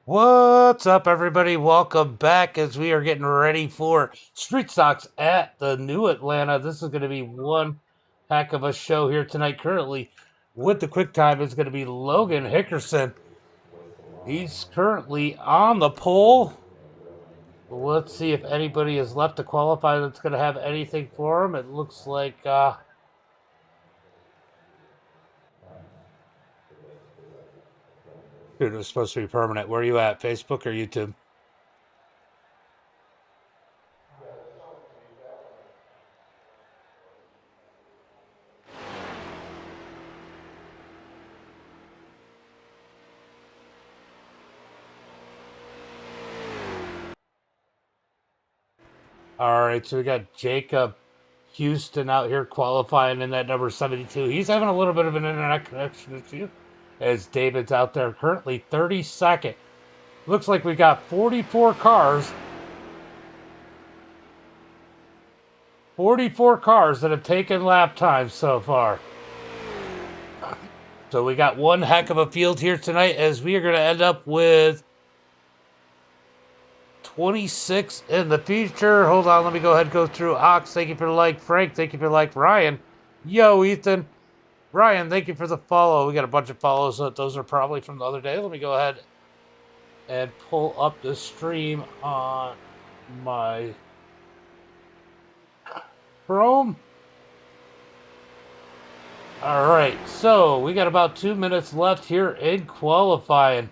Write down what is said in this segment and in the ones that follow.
What's up, everybody? Welcome back as we are getting ready for Street Stocks at the New Atlanta. This is going to be one heck of a show here tonight. Currently, with the quick time, is going to be Logan Hickerson. He's currently on the pole. Let's see if anybody is left to qualify that's going to have anything for him. It looks like it was supposed to be permanent. Where are you at, Facebook or YouTube? All right, so we got Jacob Houston out here qualifying in that number 72. He's having a little bit of an internet connection issue as David's out there currently 32nd. Looks like we got 44 cars. 44 cars that have taken lap times so far. So we got one heck of a field here tonight as we are going to end up with 26 in the feature. Hold on, let me go ahead and go through. Ox, thank you for the like. Frank, thank you for the like. Ryan, yo, Ethan. Ryan, thank you for the follow. We got a bunch of follows. Those are probably from the other day. Let me go ahead and pull up the stream on my Chrome. All right, so we got about 2 minutes left here in qualifying.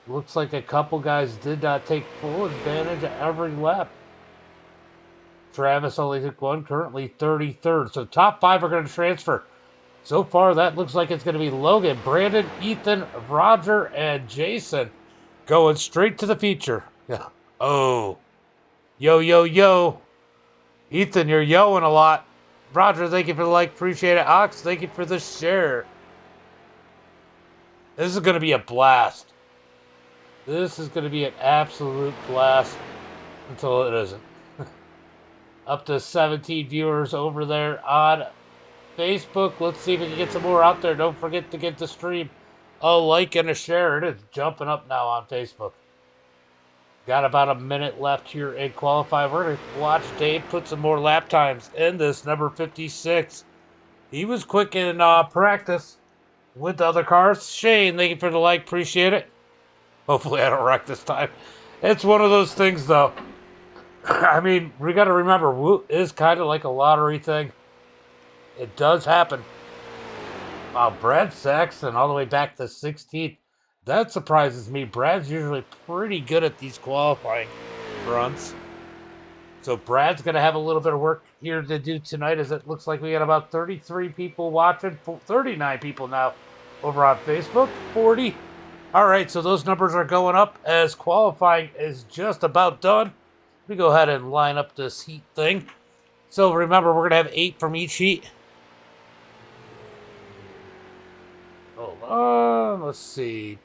Looks like a couple guys did not take full advantage of every lap. Travis only took one, currently 33rd. So top five are going to transfer. So far, that looks like it's going to be Logan, Brandon, Ethan, Roger, and Jason going straight to the feature. Yeah. Oh. Yo, yo, yo. Ethan, you're yoing a lot. Roger, thank you for the like. Appreciate it. Ox, thank you for the share. This is going to be a blast. This is going to be an absolute blast until it isn't. Up to 17 viewers over there on Facebook. Let's see if we can get some more out there. Don't forget to get the stream a like and a share. It is jumping up now on Facebook. Got about a minute left here in qualify. We're going to watch Dave put some more lap times in this number 56. He was quick in practice with the other cars. Shane, thank you for the like. Appreciate it. Hopefully I don't wreck this time. It's one of those things, though. I mean, we got to remember, WooT is kind of like a lottery thing. It does happen. Wow, Brad Saxon all the way back to 16th. That surprises me. Brad's usually pretty good at these qualifying runs. So Brad's going to have a little bit of work here to do tonight, as it looks like we got about 33 people watching. 39 people now over on Facebook. 40. All right, so those numbers are going up as qualifying is just about done. Let me go ahead and line up this heat thing. So remember, we're going to have 8 from each heat. Hold on, let's see.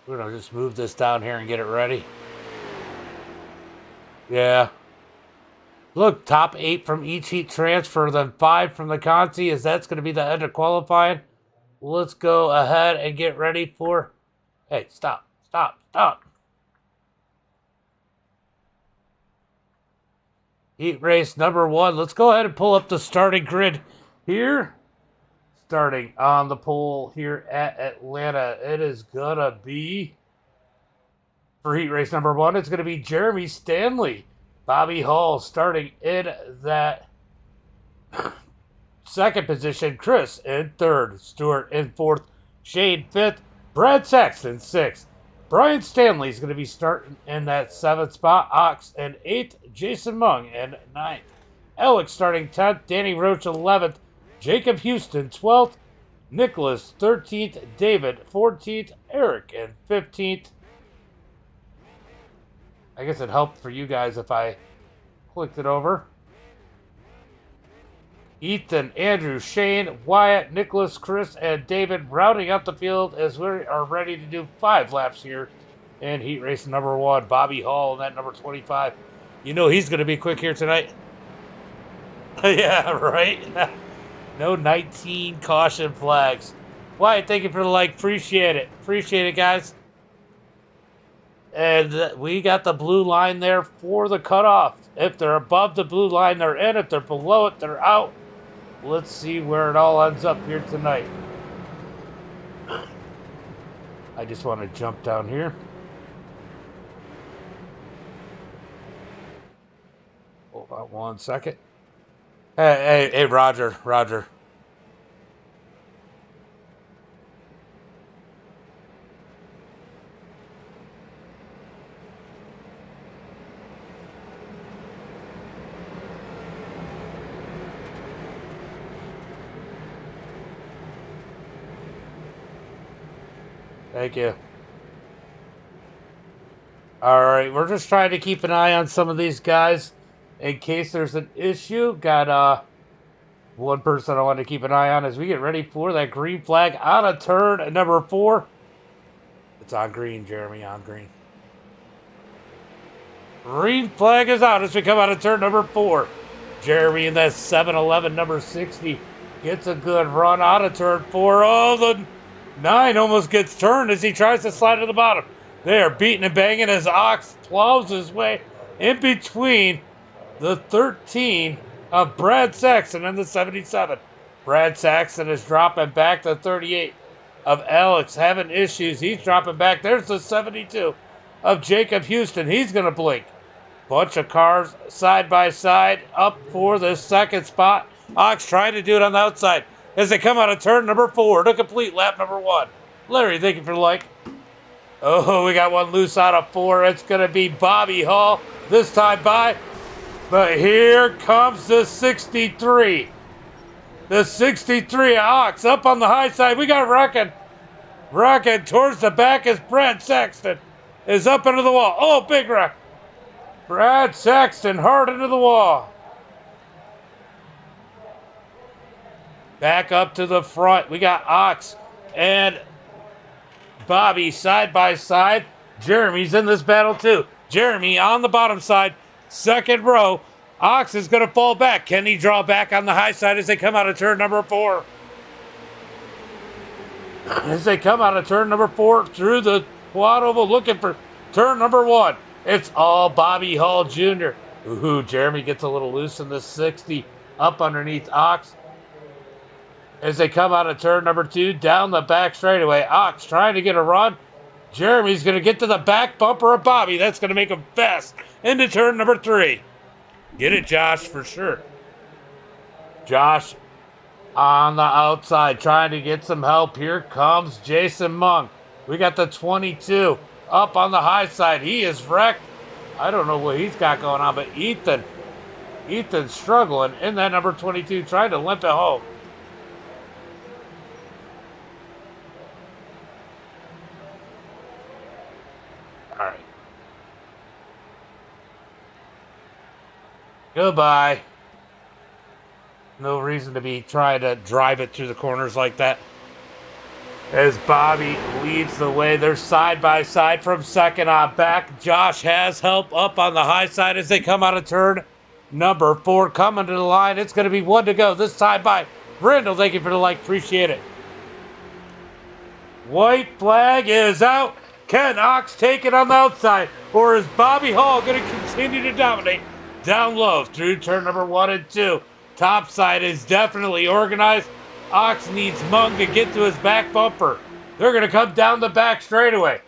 We're going to just move this down here and get it ready. Yeah. Look, top 8 from each heat transfer, then 5 from the Conti, as that's going to be the end of qualifying. Let's go ahead and get ready for... Hey, stop. Heat race number 1. Let's go ahead and pull up the starting grid here. Starting on the pole here at Atlanta. It is going to be... For heat race number 1, it's going to be Jeremy Stanley. Bobby Hall starting in that... second position, Chris in third, Stewart in fourth, Shane fifth, Brad Saxton sixth, Brian Stanley is going to be starting in that seventh spot, Ox in eighth, Jason Mung in ninth, Alex starting 10th, Danny Roach 11th, Jacob Houston 12th, Nicholas 13th, David 14th, Eric in 15th. I guess it helped for you guys if I clicked it over. Ethan, Andrew, Shane, Wyatt, Nicholas, Chris, and David rounding out the field as we are ready to do 5 laps here in heat race number 1. Bobby Hall in that number 25. You know he's going to be quick here tonight. Yeah, right? No 19 caution flags. Wyatt, thank you for the like. Appreciate it. Appreciate it, guys. And we got the blue line there for the cutoff. If they're above the blue line, they're in. If they're below it, they're out. Let's see where it all ends up here tonight. I just want to jump down here. Hold on 1 second. Hey, Roger. Thank you. All right, we're just trying to keep an eye on some of these guys in case there's an issue. Got one person I want to keep an eye on as we get ready for that green flag on a turn at number 4. It's on green, Jeremy, on green. Green flag is out as we come out of turn number 4. Jeremy in that 7-11, number 60, gets a good run out of turn 4. Oh, the 9 almost gets turned as he tries to slide to the bottom. They are beating and banging as Ox plows his way in between the 13 of Brad Saxon and the 77. Brad Saxon is dropping back to 38 of Alex having issues. He's dropping back. There's the 72 of Jacob Houston. He's going to blink. Bunch of cars side by side up for the second spot. Ox trying to do it on the outside as they come out of turn number 4 to complete lap number 1. Larry, thank you for the like. Oh, we got one loose out of 4. It's going to be Bobby Hall this time by. But here comes the 63. The 63 Ox up on the high side. We got Rockin'. Rockin' towards the back as Brad Saxton is up into the wall. Oh, big rock. Brad Saxton hard into the wall. Back up to the front. We got Ox and Bobby side by side. Jeremy's in this battle too. Jeremy on the bottom side, second row. Ox is going to fall back. Can he draw back on the high side as they come out of turn number 4? As they come out of turn number 4 through the quad oval looking for turn number 1. It's all Bobby Hall Jr. Ooh, Jeremy gets a little loose in the 60 up underneath Ox. As they come out of turn number 2, down the back straightaway. Ox trying to get a run. Jeremy's going to get to the back bumper of Bobby. That's going to make him fast into turn number 3. Get it, Josh, for sure. Josh on the outside trying to get some help. Here comes Jason Mung. We got the 22 up on the high side. He is wrecked. I don't know what he's got going on, but Ethan's struggling in that number 22, trying to limp it home. All right. Goodbye. No reason to be trying to drive it through the corners like that. As Bobby leads the way, they're side by side from second on back. Josh has help up on the high side as they come out of turn number 4. Coming to the line. It's going to be 1 to go. This time by Brindle. Thank you for the like. Appreciate it. White flag is out. Can Ox take it on the outside? Or is Bobby Hall going to continue to dominate down low through turn number 1 and 2? Top side is definitely organized. Ox needs Mung to get to his back bumper. They're going to come down the back straightaway.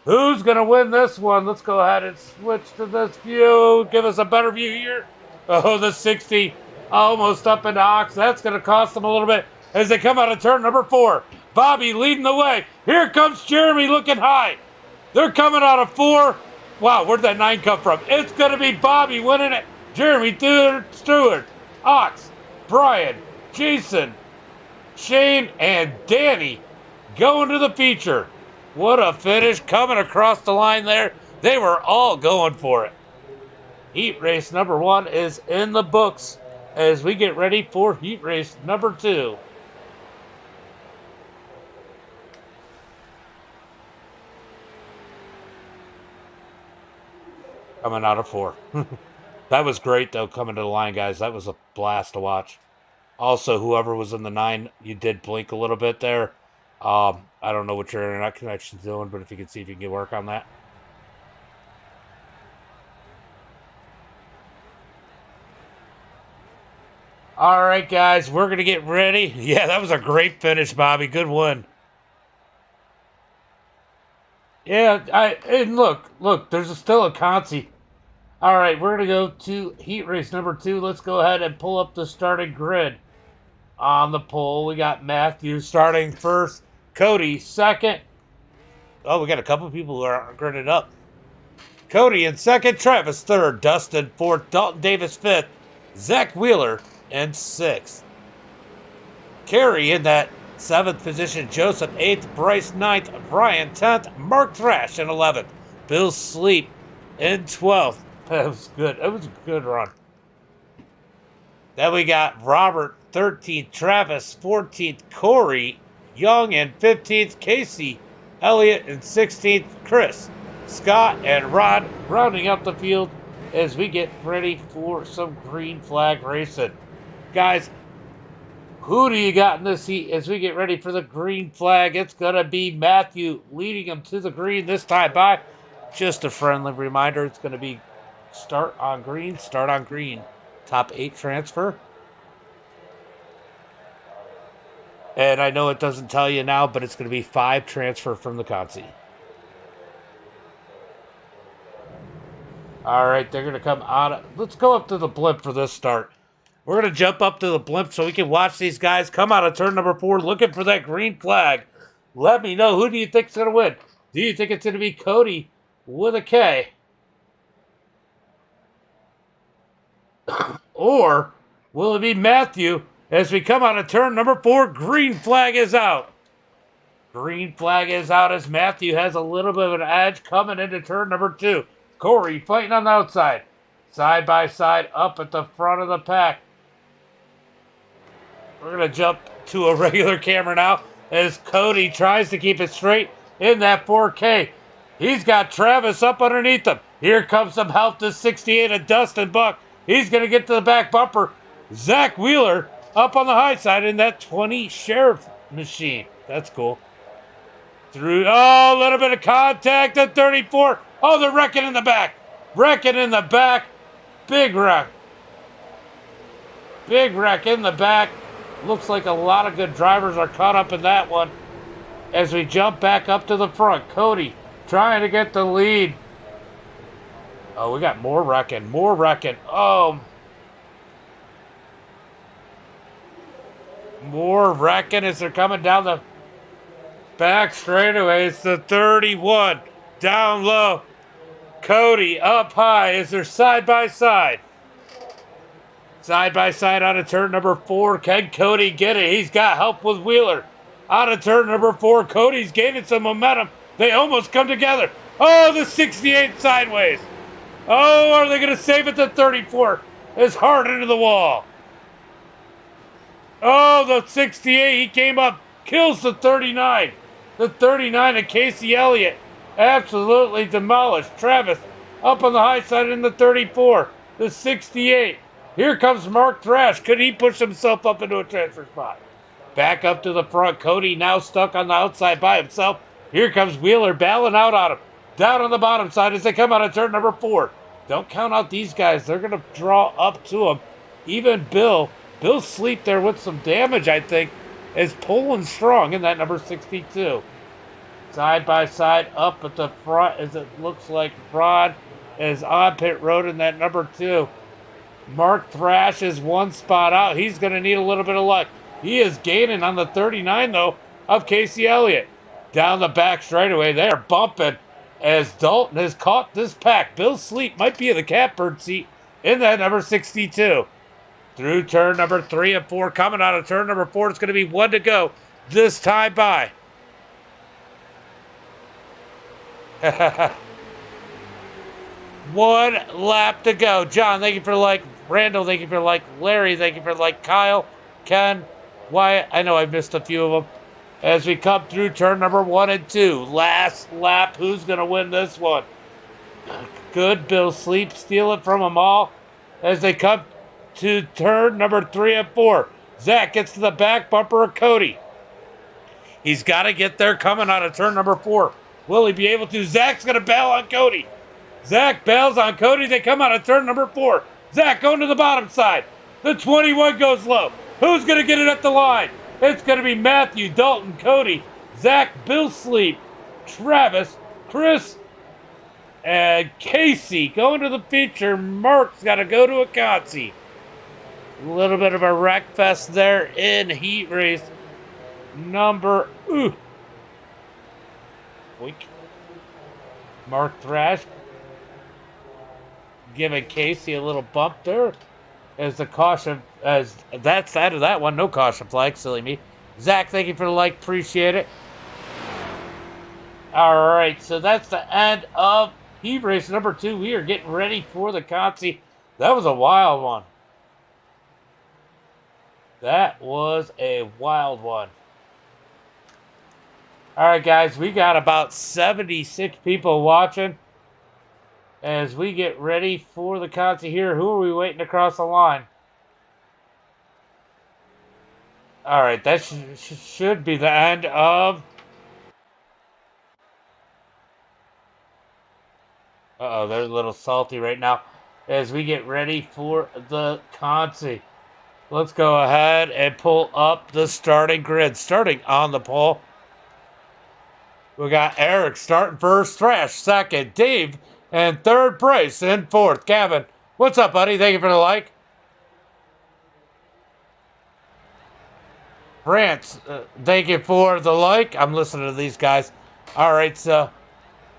Who's going to win this one? Let's go ahead and switch to this view. Give us a better view here. Oh, the 60 almost up into Ox. That's going to cost them a little bit as they come out of turn number 4. Bobby leading the way. Here comes Jeremy looking high. They're coming out of 4. Wow, where'd that 9 come from? It's going to be Bobby winning it. Jeremy Stewart, Ox, Brian, Jason, Shane, and Danny going to the feature. What a finish coming across the line there. They were all going for it. Heat race number 1 is in the books as we get ready for heat race number 2. Coming out of 4. That was great, though, coming to the line, guys. That was a blast to watch. Also, whoever was in the 9, you did blink a little bit there. I don't know what your internet connection's doing, but if you can see if you can get work on that. All right, guys, we're going to get ready. Yeah, that was a great finish, Bobby. Good one. Yeah, and look, there's still a consi. All right, we're going to go to heat race number 2. Let's go ahead and pull up the starting grid. On the pole, we got Matthew starting first, Cody second. Oh, we got a couple people who are gridded up. Cody in second, Travis third, Dustin fourth, Dalton Davis fifth, Zach Wheeler in sixth. Kerry in that seventh position, Joseph eighth, Bryce ninth, Brian 10th, Mark Thrash in 11th, Bill Sleep in 12th. That was good. It was a good run. Then we got Robert 13th, Travis 14th, Corey Young in 15th, Casey Elliott in 16th, Chris, Scott, and Rod rounding up the field as we get ready for some green flag racing. Guys, who do you got in this heat as we get ready for the green flag? It's going to be Matthew leading him to the green this time by. Just a friendly reminder, it's going to be start on green. Top 8 transfer. And I know it doesn't tell you now, but it's going to be 5 transfer from the consi. All right, they're going to come out. Let's go up to the blimp for this start. We're going to jump up to the blimp so we can watch these guys come out of turn number 4 looking for that green flag. Let me know, who do you think is going to win? Do you think it's going to be Cody with a K? Or will it be Matthew as we come out of turn number 4? Green flag is out. Green flag is out as Matthew has a little bit of an edge coming into turn number 2. Corey fighting on the outside. Side by side up at the front of the pack. We're going to jump to a regular camera now as Cody tries to keep it straight in that 4K. He's got Travis up underneath him. Here comes some help to 68 of Dustin Buck. He's going to get to the back bumper. Zach Wheeler up on the high side in that 20 Sheriff machine. That's cool. Through, a little bit of contact at 34. Oh, they're wrecking in the back. Wrecking in the back. Big wreck. Big wreck in the back. Looks like a lot of good drivers are caught up in that one. As we jump back up to the front, Cody trying to get the lead. Oh, we got more wrecking. More wrecking. Oh. More wrecking as they're coming down the back straightaway. It's the 31. Down low. Cody up high as they're side by side. Side by side out of turn number 4. Can Cody get it? He's got help with Wheeler. Out of turn number 4. Cody's gaining some momentum. They almost come together. Oh, the 68 sideways. Oh, are they going to save it to 34? It's hard into the wall. Oh, the 68, he came up, kills the 39. The 39 of Casey Elliott absolutely demolished. Travis up on the high side in the 34. The 68. Here comes Mark Thrash. Could he push himself up into a transfer spot? Back up to the front. Cody now stuck on the outside by himself. Here comes Wheeler battling out on him. Down on the bottom side as they come out of turn number 4. Don't count out these guys. They're going to draw up to them. Even Bill Sleep there with some damage, I think, is pulling strong in that number 62. Side by side up at the front as it looks like Rod is on pit road in that number 2. Mark Thrash is one spot out. He's going to need a little bit of luck. He is gaining on the 39, though, of Casey Elliott. Down the back straightaway, they're bumping as Dalton has caught this pack. Bill Sleep might be in the catbird seat in that number 62. Through turn number 3 and 4. Coming out of turn number 4, it's going to be 1 to go this time by. One lap to go. John, thank you for like. Randall, thank you for like. Larry, thank you for like. Kyle, Ken, Wyatt, I know I missed a few of them. As we come through turn number 1 and 2. Last lap, who's going to win this one? Good Bill Sleep, steal it from them all. As they come to turn number 3 and 4. Zach gets to the back bumper of Cody. He's got to get there coming out of turn number 4. Will he be able to? Zach's going to bail on Cody. Zach bails on Cody. They come out of turn number 4. Zach going to the bottom side. The 21 goes low. Who's going to get it at the line? It's going to be Matthew, Dalton, Cody, Zach, Bill Sleep, Travis, Chris, and Casey. Going to the feature. Mark's got to go to a Akatsi. A little bit of a wreck fest there in heat race number. Mark Thrash giving Casey a little bump there. As the caution, as that side of that one, no caution flag, silly me. Zach, thank you for the like, appreciate it. All right, so that's the end of heat race number 2. We are getting ready for the Consi. That was a wild one. That was a wild one. All right, guys, we got about 76 people watching as we get ready for the Consi here. Who are we waiting to cross the line? All right, that should be the end of... Uh-oh, they're a little salty right now as we get ready for the Consi. Let's go ahead and pull up the starting grid. Starting on the pole, we got Eric starting first, Thrash second, Dave and third, Bryce in fourth. Gavin, what's up, buddy? Thank you for the like. Brant, thank you for the like. I'm listening to these guys. All right, so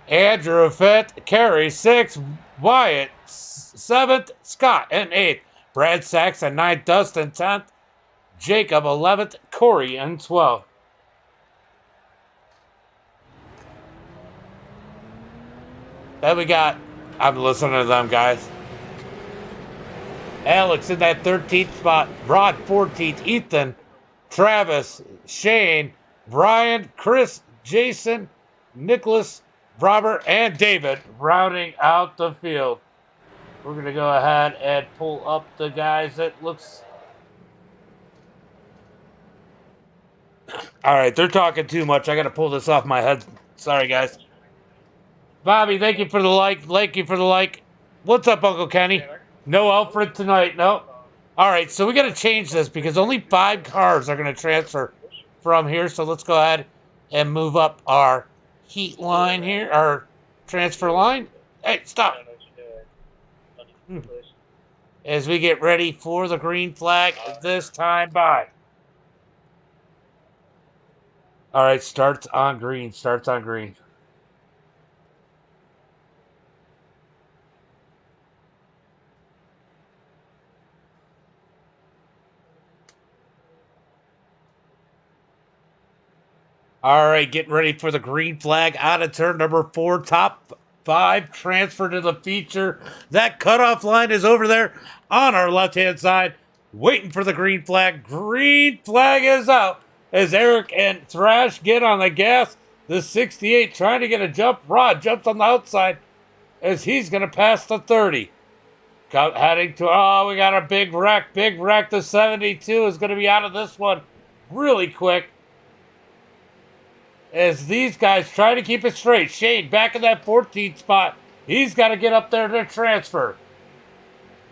Andrew fifth, Carrie 6th, Wyatt 7th, Scott in 8th, Brad Sachs in 9th, Dustin 10th, Jacob 11th, Corey in 12th. Then we got, I'm listening to them guys. Alex in that 13th spot, Rod 14th, Ethan, Travis, Shane, Brian, Chris, Jason, Nicholas, Robert, and David rounding out the field. We're going to go ahead and pull up the guys that looks... All right, they're talking too much. I got to pull this off my head. Sorry, guys. Bobby, thank you for the like. Thank you for the like. What's up, Uncle Kenny? No Alfred tonight. No. All right, so we got to change this because only 5 cars are going to transfer from here. So let's go ahead and move up our heat line here, our transfer line. Hey, stop. As we get ready for the green flag this time by. All right, starts on green. Starts on green. All right, getting ready for the green flag out of turn number 4. Top 5 transfer to the feature. That cutoff line is over there on our left-hand side, waiting for the green flag. Green flag is out as Eric and Thrash get on the gas. The 68 trying to get a jump. Rod jumps on the outside as he's going to pass the 30. Heading to, we got a big wreck. Big wreck. The 72 is going to be out of this one really quick. As these guys try to keep it straight. Shane back in that 14th spot. He's got to get up there to transfer.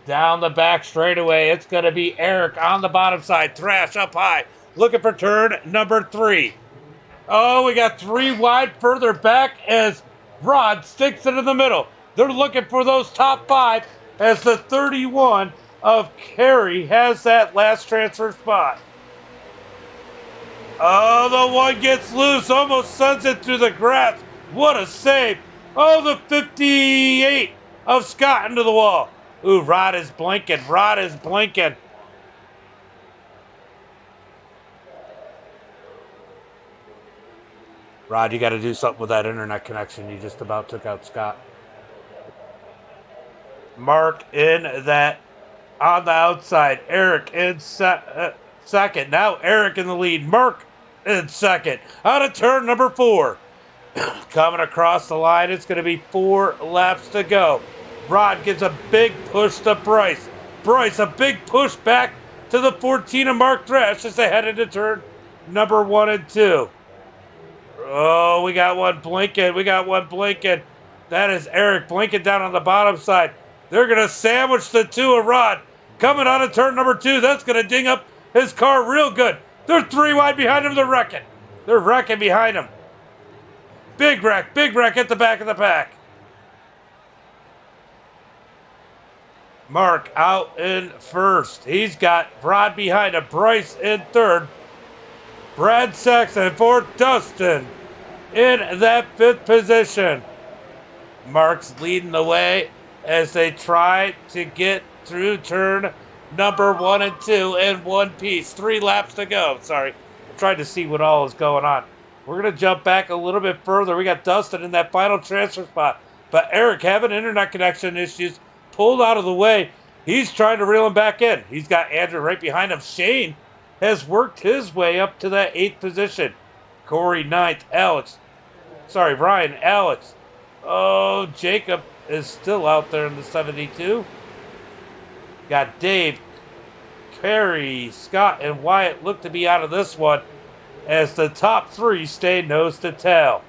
Down the back straightaway, it's going to be Eric on the bottom side. Thrash up high. Looking for turn number 3. Oh, we got 3 wide further back as Rod sticks it in the middle. They're looking for those top 5 as the 31 of Carey has that last transfer spot. Oh, the one gets loose, almost sends it through the grass. What a save. Oh, the 58 of Scott into the wall. Ooh, Rod is blinking. Rod is blinking. Rod, you got to do something with that internet connection. You just about took out Scott. Mark in that on the outside. Eric in second. Now Eric in the lead. Mark in second. Out of turn number 4. Coming across the line, it's going to be 4 laps to go. Rod gives a big push to Bryce. Bryce, a big push back to the 14 of Mark Thrash as they head into turn number 1 and 2. Oh, we got one blinking. We got one blinking. That is Eric blinking down on the bottom side. They're going to sandwich the 2 of Rod. coming out of turn number 2. That's going to ding up his car real good. They're 3 wide behind him. They're wrecking. They're wrecking behind him. Big wreck at the back of the pack. Mark out in first. He's got Rod behind him. Bryce in third. Brad Saxton for Dustin in that 5th position. Mark's leading the way as they try to get through turn number 1 and 2 in one piece. 3 laps to go. Sorry. I'm trying to see what all is going on. We're going to jump back a little bit further. We got Dustin in that final transfer spot. But Eric having internet connection issues, pulled out of the way. He's trying to reel him back in. He's got Andrew right behind him. Shane has worked his way up to that 8th position. Corey 9th. Ryan, Alex. Oh, Jacob is still out there in the 72. Got Dave, Kerry, Scott, and Wyatt look to be out of this one as the top 3 stay nose to tail.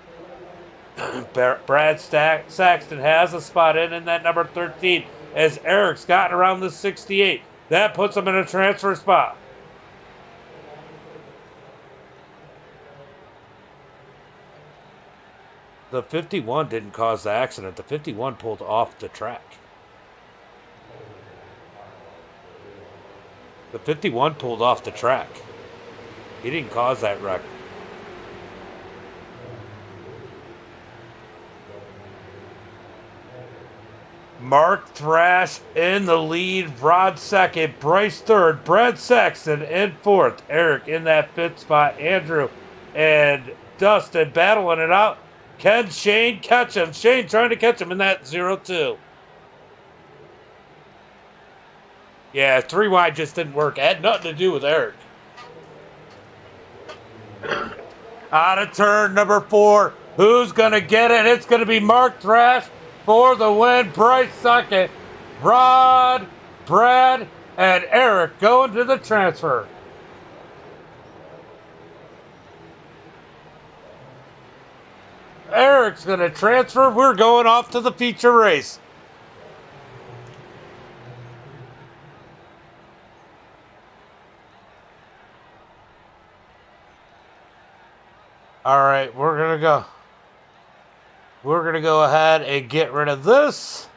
Brad Saxton has a spot in that number 13 as Eric's gotten around the 68. That puts him in a transfer spot. The 51 didn't cause the accident. The 51 pulled off the track. The 51 pulled off the track. He didn't cause that wreck. Mark Thrash in the lead. Rod second. Bryce third. Brad Saxton in 4th. Eric in that 5th spot. Andrew and Dustin battling it out. Can Shane catch him? Shane trying to catch him in that 0-2. Yeah, 3 wide just didn't work. It had nothing to do with Eric. Out of turn number 4. Who's going to get it? It's going to be Mark Thrash for the win. Bryce second. Rod, Brad, and Eric going to the transfer. Eric's going to transfer. We're going off to the feature race. All right, we're going to go. We're going to go ahead and get rid of this.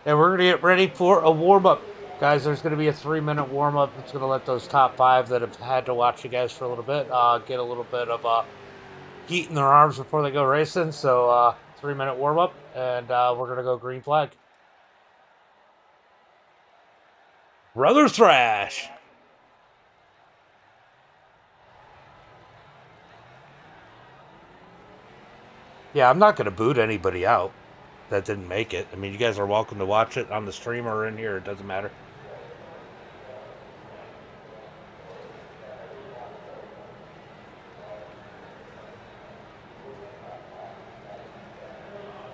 And we're going to get ready for a warm-up. Guys, there's going to be a 3-minute warm-up. It's going to let those top 5 that have had to watch you guys for a little bit get a little bit of heat in their arms before they go racing. So 3-minute warm-up, and we're going to go green flag. Brother Thrash. Yeah, I'm not going to boot anybody out that didn't make it. I mean, you guys are welcome to watch it on the stream or in here. It doesn't matter.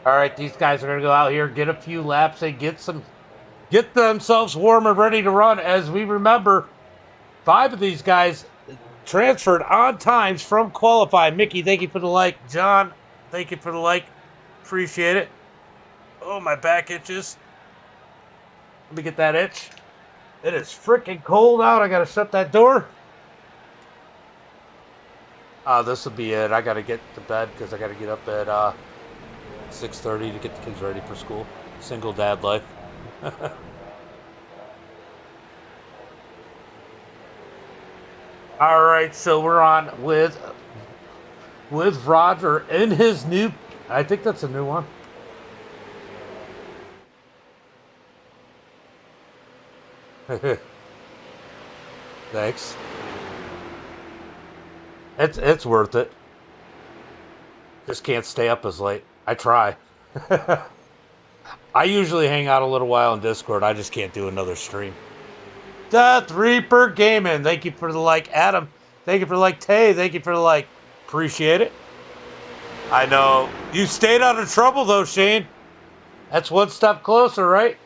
All right, these guys are going to go out here, get a few laps, and get themselves warm and ready to run. As we remember, 5 of these guys transferred on times from qualify. Mickey, thank you for the like. John, thank you for the like. Appreciate it. Oh, my back itches. Let me get that itch. It is freaking cold out. I got to shut that door. This will be it. I got to get to bed because I got to get up at 6:30 to get the kids ready for school. Single dad life. All right, so we're on with Roger in his new. I think that's a new one. Thanks. It's worth it. Just can't stay up as late. I try. I usually hang out a little while in Discord. I just can't do another stream. Death Reaper Gaming. Thank you for the like. Adam, thank you for the like. Tay, thank you for the like. Appreciate it. I know. You stayed out of trouble, though, Shane. That's one step closer, right?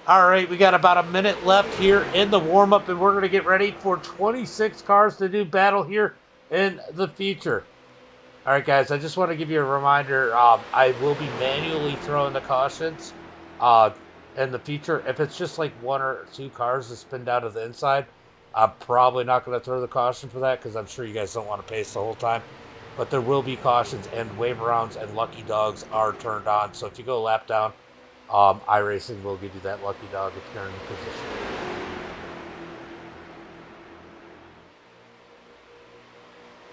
All right, we got about a minute left here in the warm-up, and we're going to get ready for 26 cars to do battle here in the feature. All right, guys, I just want to give you a reminder. I will be manually throwing the cautions. in the feature. If it's just like 1 or 2 cars that spin down to the inside, I'm probably not going to throw the caution for that because I'm sure you guys don't want to pace the whole time. But there will be cautions, and wave rounds and lucky dogs are turned on. So if you go a lap down, iRacing will give you that lucky dog if you're in position.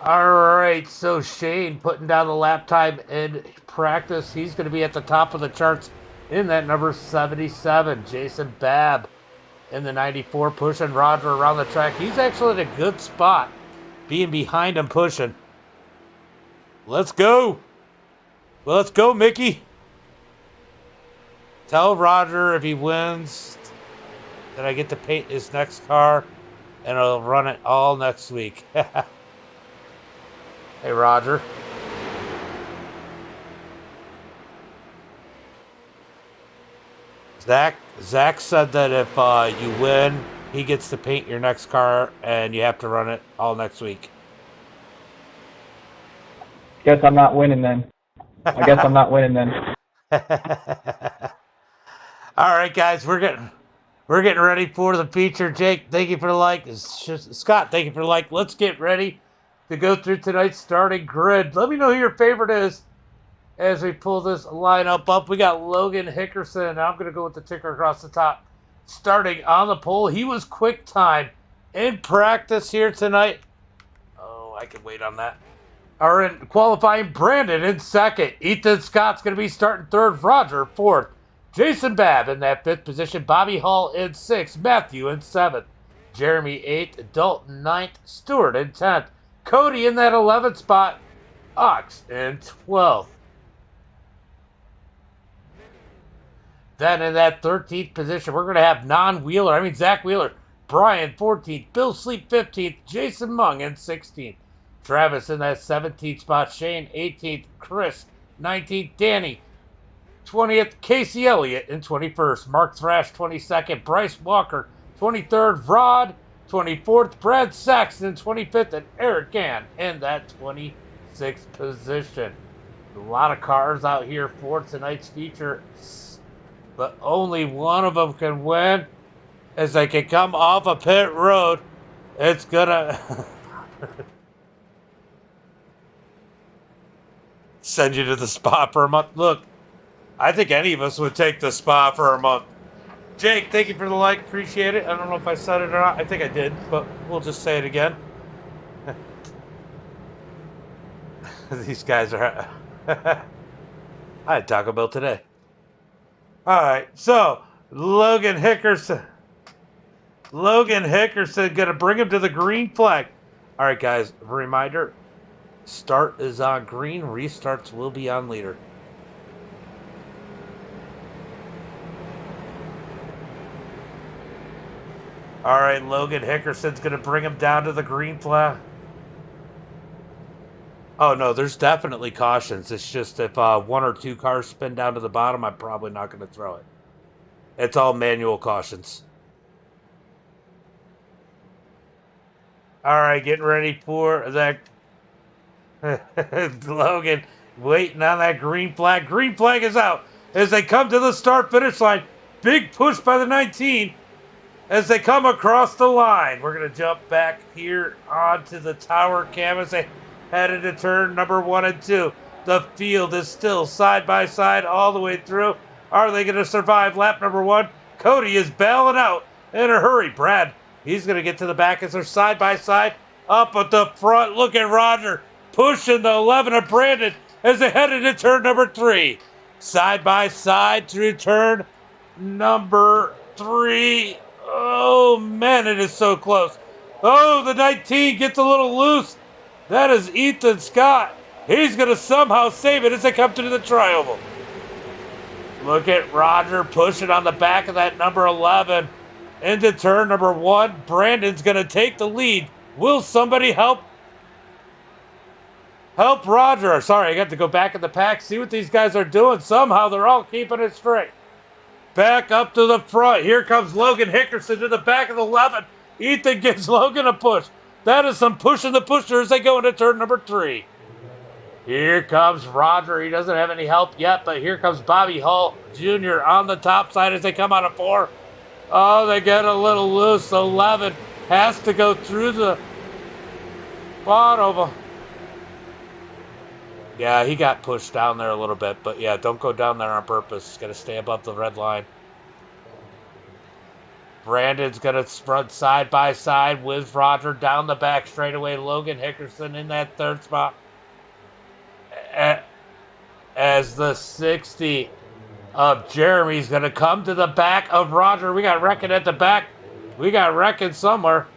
All right, so Shane putting down the lap time in practice. He's going to be at the top of the charts in that number 77. Jason Babb in the 94, pushing Roger around the track. He's actually in a good spot, being behind him pushing. Let's go. Well, let's go, Mickey. Tell Roger if he wins that I get to paint his next car, and I'll run it all next week. Hey, Roger. Zach said that if you win, he gets to paint your next car, and you have to run it all next week. Guess I'm not winning then. I guess I'm not winning then. All right, guys, we're getting ready for the feature. Jake, thank you for the like. Scott, thank you for the like. Let's get ready to go through tonight's starting grid. Let me know who your favorite is as we pull this lineup up. We got Logan Hickerson. I'm going to go with the ticker across the top. Starting on the pole, he was quick time in practice here tonight. Oh, I can wait on that. Are in qualifying, Brandon in second. Ethan Scott's going to be starting third. Roger fourth. Jason Babb in that fifth position. Bobby Hall in sixth. Matthew in seventh. Jeremy eighth. Dalton ninth. Stewart in 10th. Cody in that 11th spot. Ox in 12th. Then in that 13th position, we're going to have Zach Wheeler. Brian 14th. Bill Sleep 15th. Jason Mung in 16th. Travis in that 17th spot. Shane 18th. Chris 19th. Danny 20th. Casey Elliott in 21st. Mark Thrash 22nd. Bryce Walker 23rd. Rod 24th. Brad Saxton 25th. And Eric Gann in that 26th position. A lot of cars out here for tonight's feature, but only one of them can win. As they can come off a pit road, it's gonna send you to the spa for a month. Look, I think any of us would take the spa for a month. Jake, thank you for the like. Appreciate it. I don't know if I said it or not. I think I did, but we'll just say it again. These guys are... I had Taco Bell today. All right, so Logan Hickerson gonna bring him to the green flag. All right, guys, a reminder, start is on green, restarts will be on leader. All right, Logan Hickerson's gonna bring him down to the green flag. Oh, no, there's definitely cautions. It's just if 1 or 2 cars spin down to the bottom, I'm probably not going to throw it. It's all manual cautions. All right, getting ready for that. Logan waiting on that green flag. Green flag is out as they come to the start-finish line. Big push by the 19 as they come across the line. We're going to jump back here onto the tower cam as they headed to turn number 1 and 2. The field is still side by side all the way through. Are they going to survive lap number 1? Cody is bailing out in a hurry. Brad, he's going to get to the back as they're side by side. Up at the front, look at Roger pushing the 11 of Brandon as they headed to turn number 3. Side by side through turn number 3. Oh, man, it is so close. Oh, the 19 gets a little loose. That is Ethan Scott. He's going to somehow save it as they come to the tri-oval. Look at Roger pushing on the back of that number 11 into turn number 1. Brandon's going to take the lead. Will somebody help Roger? Sorry, I got to go back in the pack, see what these guys are doing. Somehow they're all keeping it straight. Back up to the front. Here comes Logan Hickerson to the back of the 11. Ethan gives Logan a push. That is some pushing the pusher as they go into turn number 3. Here comes Roger. He doesn't have any help yet, but here comes Bobby Hull Jr. on the top side as they come out of 4. Oh, they get a little loose. 11 has to go through the bottom. Yeah, he got pushed down there a little bit, but yeah, don't go down there on purpose. Got to stay above the red line. Brandon's going to sprint side by side with Roger down the back straightaway. Logan Hickerson in that third spot. As the 60 of Jeremy's going to come to the back of Roger. We got wrecking at the back. We got wrecking somewhere.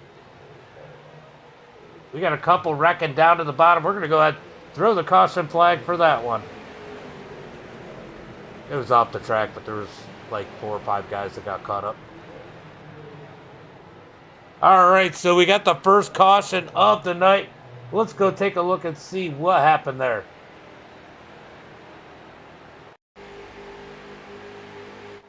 We got a couple wrecking down to the bottom. We're going to go ahead and throw the caution flag for that one. It was off the track, but there was like 4 or 5 guys that got caught up. All right, so we got the first caution of the night. Let's go take a look and see what happened there.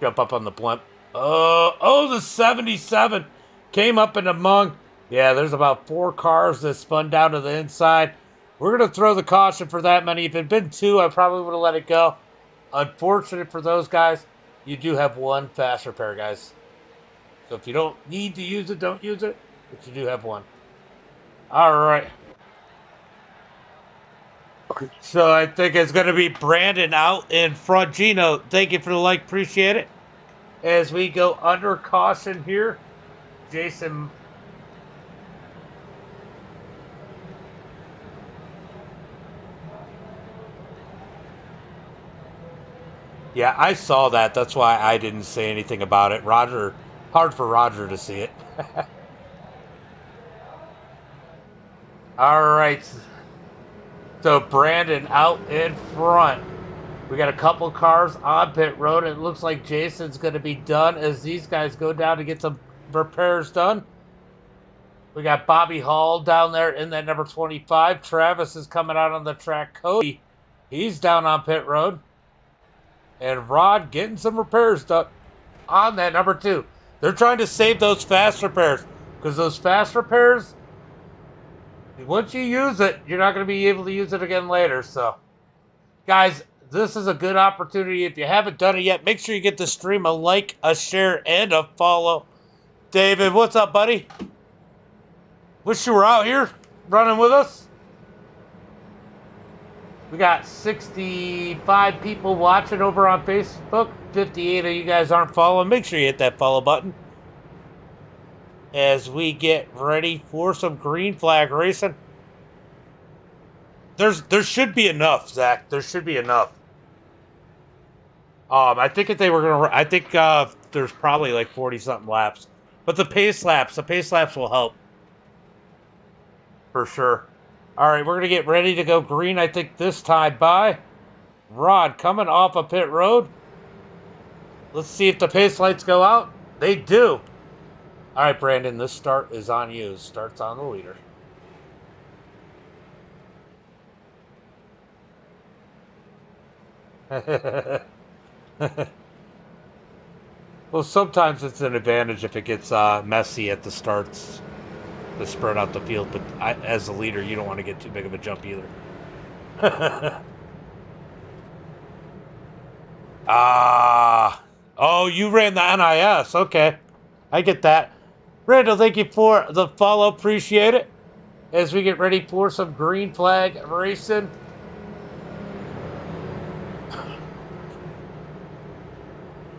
Jump up on the blimp. Oh, the 77 came up and among. Yeah, there's about 4 cars that spun down to the inside. We're going to throw the caution for that many. If it had been 2, I probably would have let it go. Unfortunate for those guys, you do have 1 fast repair, guys. So if you don't need to use it, don't use it. But you do have 1. All right. So I think it's going to be Brandon out in front. Gino, thank you for the like. Appreciate it. As we go under caution here, Jason. Yeah, I saw that. That's why I didn't say anything about it. Roger, hard for Roger to see it. All right. So Brandon out in front. We got a couple cars on pit road. It looks like Jason's going to be done as these guys go down to get some repairs done. We got Bobby Hall down there in that number 25. Travis is coming out on the track. Cody, he's down on pit road. And Rod getting some repairs done on that number 2. They're trying to save those fast repairs because those fast repairs, once you use it, you're not going to be able to use it again later. So, guys, this is a good opportunity. If you haven't done it yet, make sure you get the stream a like, a share, and a follow. David, what's up, buddy? Wish you were out here running with us. We got 65 people watching over on Facebook. 58 of you guys aren't following. Make sure you hit that follow button. As we get ready for some green flag racing. There should be enough, Zach. There should be enough. I think if they were gonna, I think there's probably like 40-something laps, but the pace laps will help for sure. All right, we're gonna get ready to go green. I think this time by Rod coming off of pit road. Let's see if the pace lights go out. They do. All right, Brandon, this start is on you. Start's on the leader. Well, sometimes it's an advantage if it gets messy at the starts to spread out the field, but as a leader, you don't want to get too big of a jump either. Oh, you ran the NIS. Okay, I get that. Randall, thank you for the follow. Appreciate it. As we get ready for some green flag racing.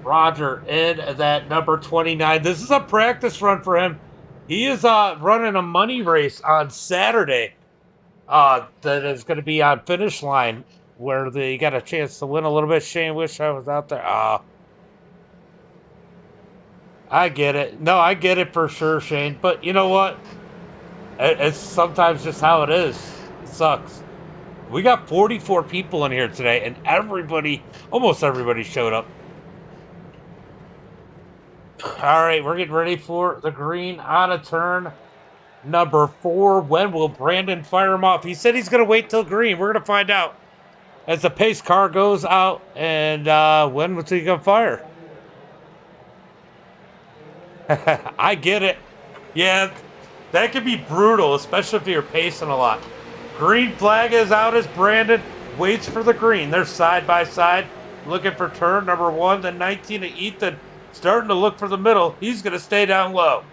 Roger in that number 29. This is a practice run for him. He is running a money race on Saturday that is going to be on finish line where they got a chance to win a little bit. Shane, wish I was out there. I get it. No, I get it for sure, Shane. But you know what? It's sometimes just how it is. It sucks. We got 44 people in here today, and almost everybody showed up. All right, we're getting ready for the green on a turn number 4. When will Brandon fire him off? He said he's going to wait till green. We're going to find out as the pace car goes out. And when was he going to fire? I get it. Yeah, that could be brutal, especially if you're pacing a lot. Green flag is out as Brandon waits for the green. They're side by side, looking for turn number 1. The 19 of Ethan starting to look for the middle. He's going to stay down low.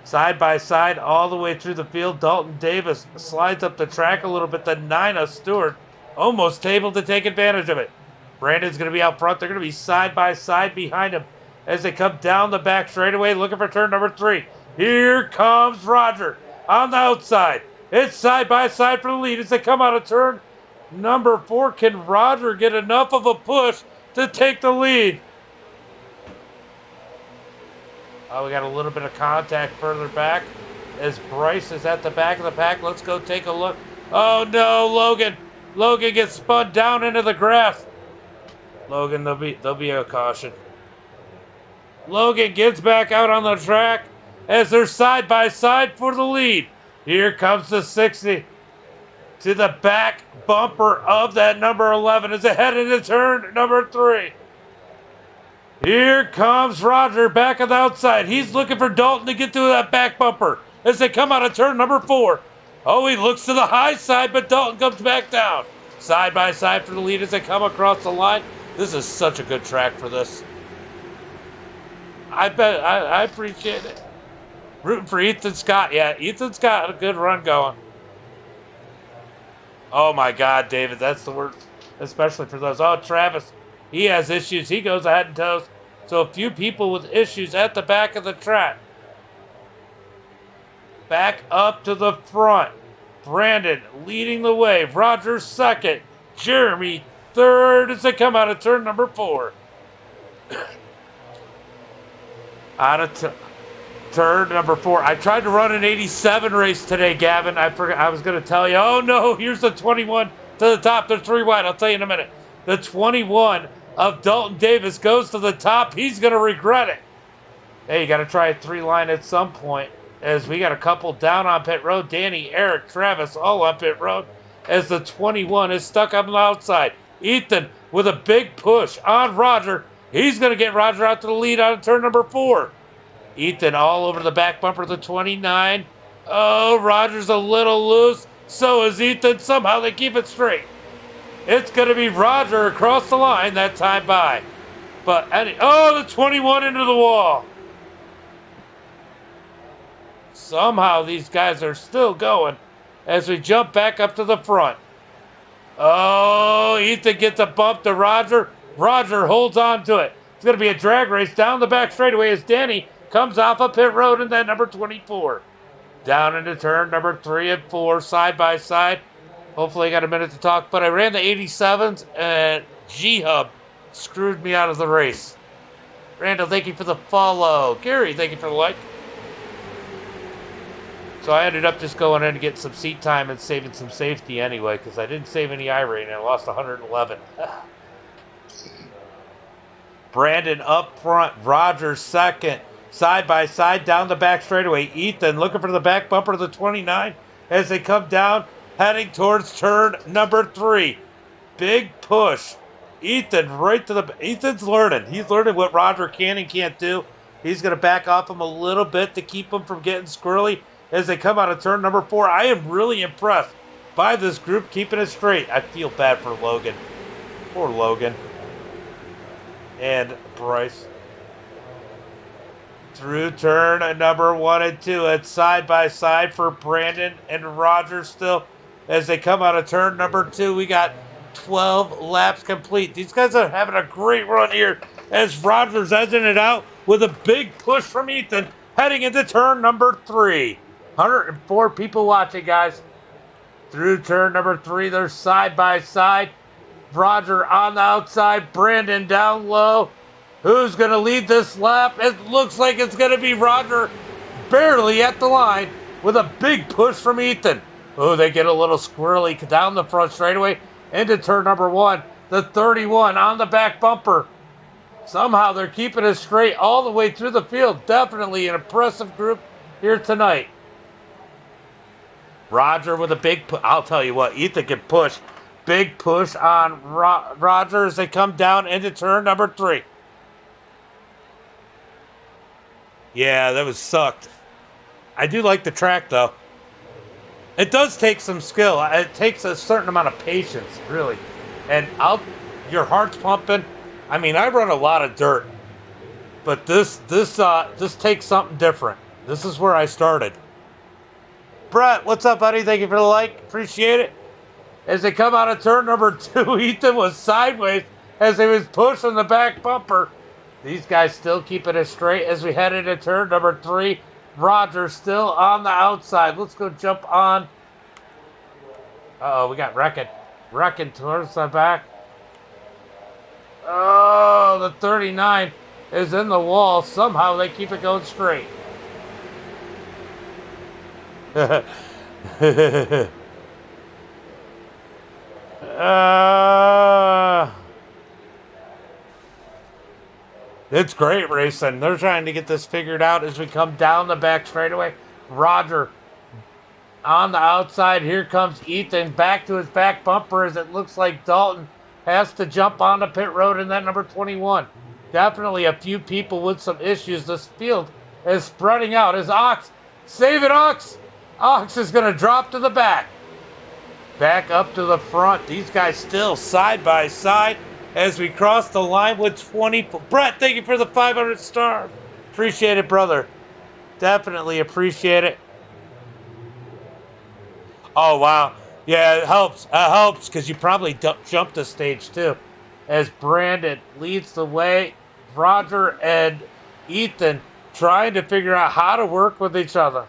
Side by side all the way through the field. Dalton Davis slides up the track a little bit. The 9 of Stewart almost able to take advantage of it. Brandon's going to be out front. They're going to be side by side behind him as they come down the back straightaway looking for turn number 3. Here comes Roger on the outside. It's side by side for the lead as they come out of turn number 4. Can Roger get enough of a push to take the lead? Oh, we got a little bit of contact further back as Bryce is at the back of the pack. Let's go take a look. Oh no, Logan. Logan gets spun down into the grass. Logan, there'll be a caution. Logan gets back out on the track as they're side by side for the lead. Here comes the 60 to the back bumper of that number 11 as they head into turn number 3. Here comes Roger back on the outside. He's looking for Dalton to get through that back bumper as they come out of turn number 4. Oh, he looks to the high side, but Dalton comes back down. Side by side for the lead as they come across the line. This is such a good track for this. I appreciate it. Rooting for Ethan Scott. Yeah, Ethan's got a good run going. Oh my God, David, that's the worst, especially for those. Oh, Travis, he has issues. He goes ahead and toes. So a few people with issues at the back of the track. Back up to the front. Brandon leading the way. Roger second. Jeremy third as they come out of turn number 4. Out of turn number 4. I tried to run an 87 race today, Gavin. I forgot. I was going to tell you. Oh no, here's the 21 to the top. They're 3 wide. I'll tell you in a minute. The 21 of Dalton Davis goes to the top. He's going to regret it. Hey, you got to try a 3-line at some point. As we got a couple down on pit road. Danny, Eric, Travis, all on pit road. As the 21 is stuck on the outside. Ethan with a big push on Roger. He's going to get Roger out to the lead on turn number 4. Ethan all over the back bumper of the 29. Oh, Roger's a little loose. So is Ethan. Somehow they keep it straight. It's going to be Roger across the line that time by. But, the 21 into the wall. Somehow these guys are still going as we jump back up to the front. Oh, Ethan gets a bump to Roger. Roger holds on to it. It's going to be a drag race down the back straightaway as Danny comes off of pit road and then number 24. Down into turn number 3 and 4, side by side. Hopefully I got a minute to talk, but I ran the 87s and G-Hub screwed me out of the race. Randall, thank you for the follow. Gary, thank you for the like. So I ended up just going in to get some seat time and saving some safety anyway, because I didn't save any iRate and I lost 111. Brandon up front, Roger second, side by side down the back straightaway. Ethan looking for the back bumper of the 29 as they come down, heading towards turn number 3. Big push. Ethan right to the... Ethan's learning. He's learning what Roger can and can't do. He's going to back off him a little bit to keep him from getting squirrely as they come out of turn number 4. I am really impressed by this group keeping it straight. I feel bad for Logan. Poor Logan. And Bryce. Through turn number 1 and 2. It's side by side for Brandon and Roger still. As they come out of turn number 2, we got 12 laps complete. These guys are having a great run here as Roger's edging it out with a big push from Ethan heading into turn number 3. 104 people watching, guys. Through turn number 3, they're side by side. Roger on the outside, Brandon down low. Who's going to lead this lap? It looks like it's going to be Roger, barely at the line with a big push from Ethan. Oh, they get a little squirrely down the front straightaway into turn number 1. The 31 on the back bumper. Somehow they're keeping it straight all the way through the field. Definitely an impressive group here tonight. Roger with a big push. I'll tell you what, Ethan can push. Big push on Roger as they come down into turn number 3. Yeah, that was sucked. I do like the track, though. It does take some skill. It takes a certain amount of patience, really. And your heart's pumping. I mean, I run a lot of dirt, but this takes something different. This is where I started. Brett, what's up, buddy? Thank you for the like. Appreciate it. As they come out of turn number 2, Ethan was sideways as he was pushing the back bumper. These guys still keeping it straight as we head into turn number 3. Roger still on the outside. Let's go jump on. Uh-oh, we got Wrecking towards the back. Oh, the 39 is in the wall. Somehow they keep it going straight. It's great racing. They're trying to get this figured out as we come down the back straightaway. Roger on the outside. Here comes Ethan back to his back bumper as it looks like Dalton has to jump on the pit road in that number 21. Definitely a few people with some issues. This field is spreading out as Ox. Save it, Ox! Ox is going to drop to the back. Back up to the front. These guys still side by side as we cross the line with 20. Brett, thank you for the 500 stars. Appreciate it, brother. Definitely appreciate it. Oh, wow. Yeah, it helps. It helps because you probably jumped the stage too. As Brandon leads the way, Roger and Ethan trying to figure out how to work with each other.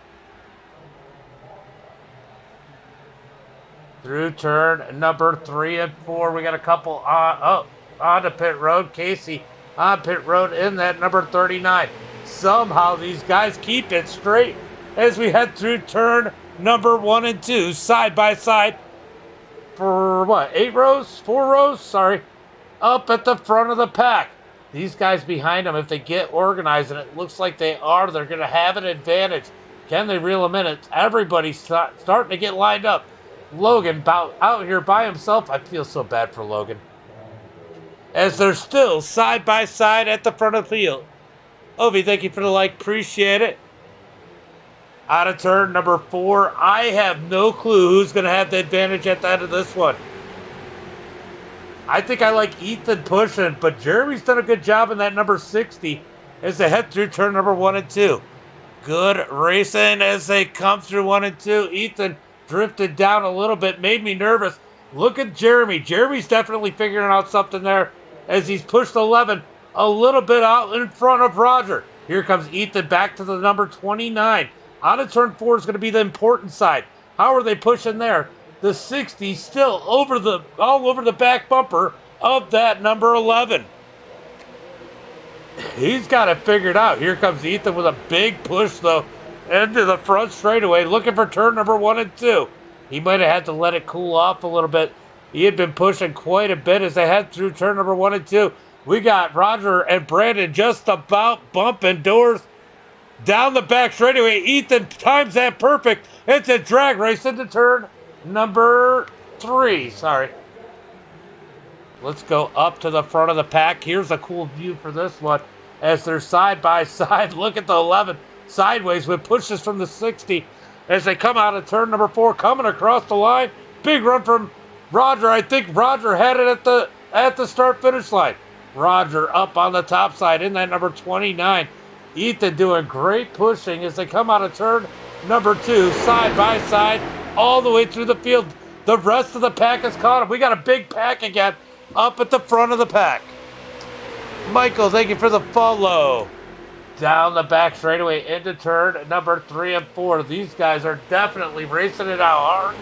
Through turn number 3 and 4, we got a couple on the pit road. Casey on pit road in that number 39. Somehow these guys keep it straight as we head through turn number 1 and 2, side by side for what, 8 rows? 4 rows? Sorry. Up at the front of the pack. These guys behind them, if they get organized, and it looks like they are, they're going to have an advantage. Can they reel them in? It's everybody's starting to get lined up. Logan out here by himself. I feel so bad for Logan. As they're still side by side at the front of the field. Ovi, thank you for the like. Appreciate it. Out of turn number 4. I have no clue who's going to have the advantage at the end of this one. I think I like Ethan pushing, but Jeremy's done a good job in that number 60 as they head through turn number 1 and 2. Good racing as they come through 1 and 2. Ethan drifted down a little bit, made me nervous. Look at Jeremy. Jeremy's definitely figuring out something there as he's pushed 11 a little bit out in front of Roger. Here comes Ethan back to the number 29. Out of turn 4 is going to be the important side. How are they pushing there? The 60 still all over the back bumper of that number 11. He's got it figured out. Here comes Ethan with a big push, though, into the front straightaway, looking for turn number 1 and 2. He might have had to let it cool off a little bit. He had been pushing quite a bit as they head through turn number 1 and 2. We got Roger and Brandon just about bumping doors down the back straightaway. Ethan times that perfect. It's a drag race into turn number 3. Sorry. Let's go up to the front of the pack. Here's a cool view for this one as they're side by side. Look at the 11 sideways with pushes from the 60 as they come out of turn number 4, coming across the line. Big run from Roger. I think Roger had it at the start finish line. Roger up on the top side in that number 29. Ethan doing great pushing as they come out of turn number 2, side by side, all the way through the field. The rest of the pack is caught up. We got a big pack again up at the front of the pack. Michael, thank you for the follow. Down the back straightaway into turn number 3 and 4. These guys are definitely racing it out hard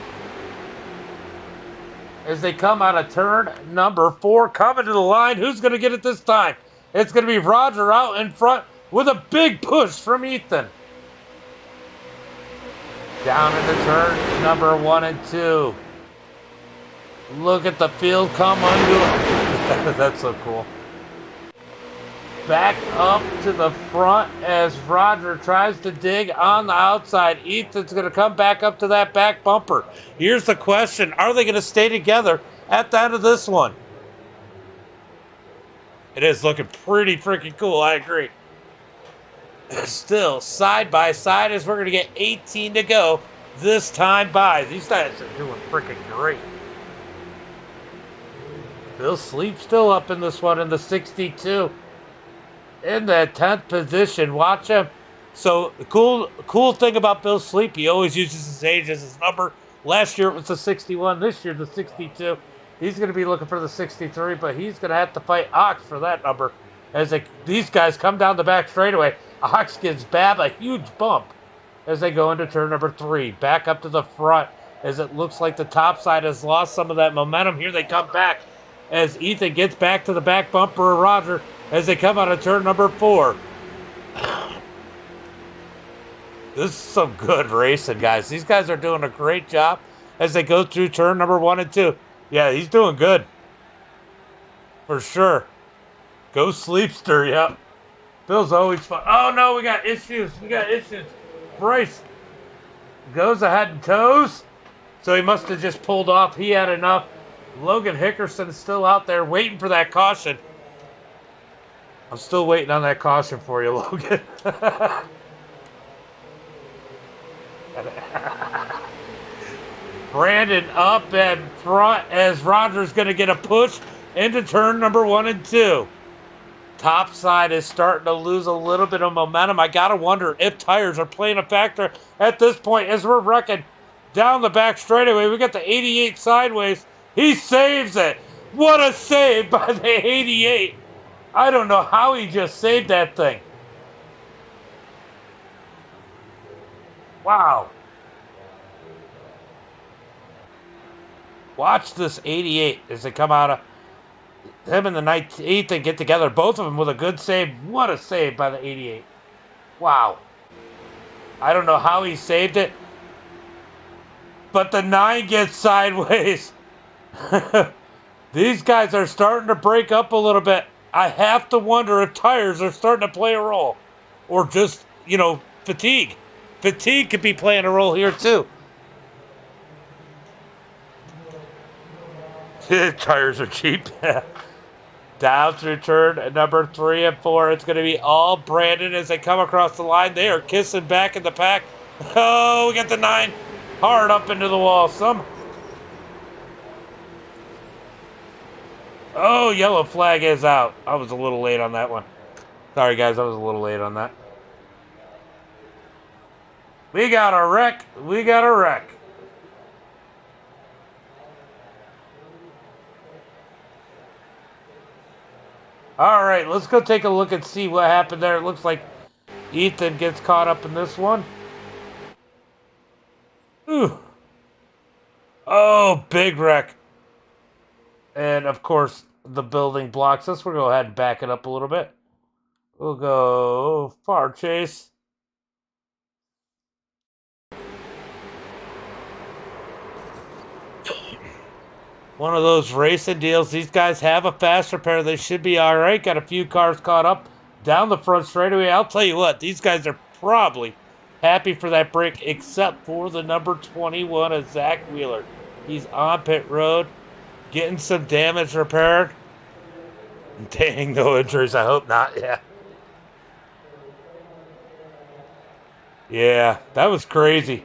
as they come out of turn number 4, coming to the line. Who's going to get it this time? It's going to be Roger out in front with a big push from Ethan. Down into turn number 1 and 2. Look at the field come under. That's so cool. Back up to the front as Roger tries to dig on the outside. Ethan's going to come back up to that back bumper. Here's the question. Are they going to stay together at the end of this one? It is looking pretty freaking cool. I agree. Still side by side as we're going to get 18 to go. this time by. These guys are doing freaking great. Bill Sleep still up in this one in the 62. In the 10th position. Watch him. So the cool thing about Bill Sleep, he always uses his age as his number. Last year it was the 61. This year the 62. He's going to be looking for the 63, but he's going to have to fight Ox for that number. As these guys come down the back straightaway, Ox gives Bab a huge bump as they go into turn number 3. Back up to the front as it looks like the top side has lost some of that momentum. Here they come back as Ethan gets back to the back bumper of Roger as they come out of turn number 4. This is some good racing, guys. These guys are doing a great job as they go through turn number 1 and 2. Yeah, he's doing good. For sure. Go Sleepster, yep. Bill's always fun. Oh, no, we got issues. Bryce goes ahead and toes. So he must have just pulled off. He had enough. Logan Hickerson's still out there waiting for that caution. I'm still waiting on that caution for you, Logan. Brandon up and front as Roger's going to get a push into turn number 1 and 2. Top side is starting to lose a little bit of momentum. I got to wonder if tires are playing a factor at this point as we're wrecking down the back straightaway. We got the 88 sideways. He saves it. What a save by the 88. I don't know how he just saved that thing. Wow. Watch this 88 as they come out of him and the 19th and get together. Both of them with a good save. What a save by the 88. Wow. I don't know how he saved it. But the 9 gets sideways. These guys are starting to break up a little bit. I have to wonder if tires are starting to play a role. Or just, fatigue. Fatigue could be playing a role here too. Tires are cheap. Down through turn number 3 and 4. It's going to be all Brandon as they come across the line. They are kissing back in the pack. Oh, we got the 9 hard up into the wall. Oh, yellow flag is out. I was a little late on that one. Sorry, guys. I was a little late on that. We got a wreck. All right, let's go take a look and see what happened there. It looks like Ethan gets caught up in this one. Ooh. Oh, big wreck. And, of course, the building blocks us. We'll go ahead and back it up a little bit. We'll go far chase. One of those racing deals. These guys have a fast repair. They should be all right. Got a few cars caught up down the front straightaway. I'll tell you what, these guys are probably happy for that break, except for the number 21 of Zach Wheeler. He's on pit road, getting some damage repaired. Dang, no injuries. I hope not. Yeah. Yeah, that was crazy.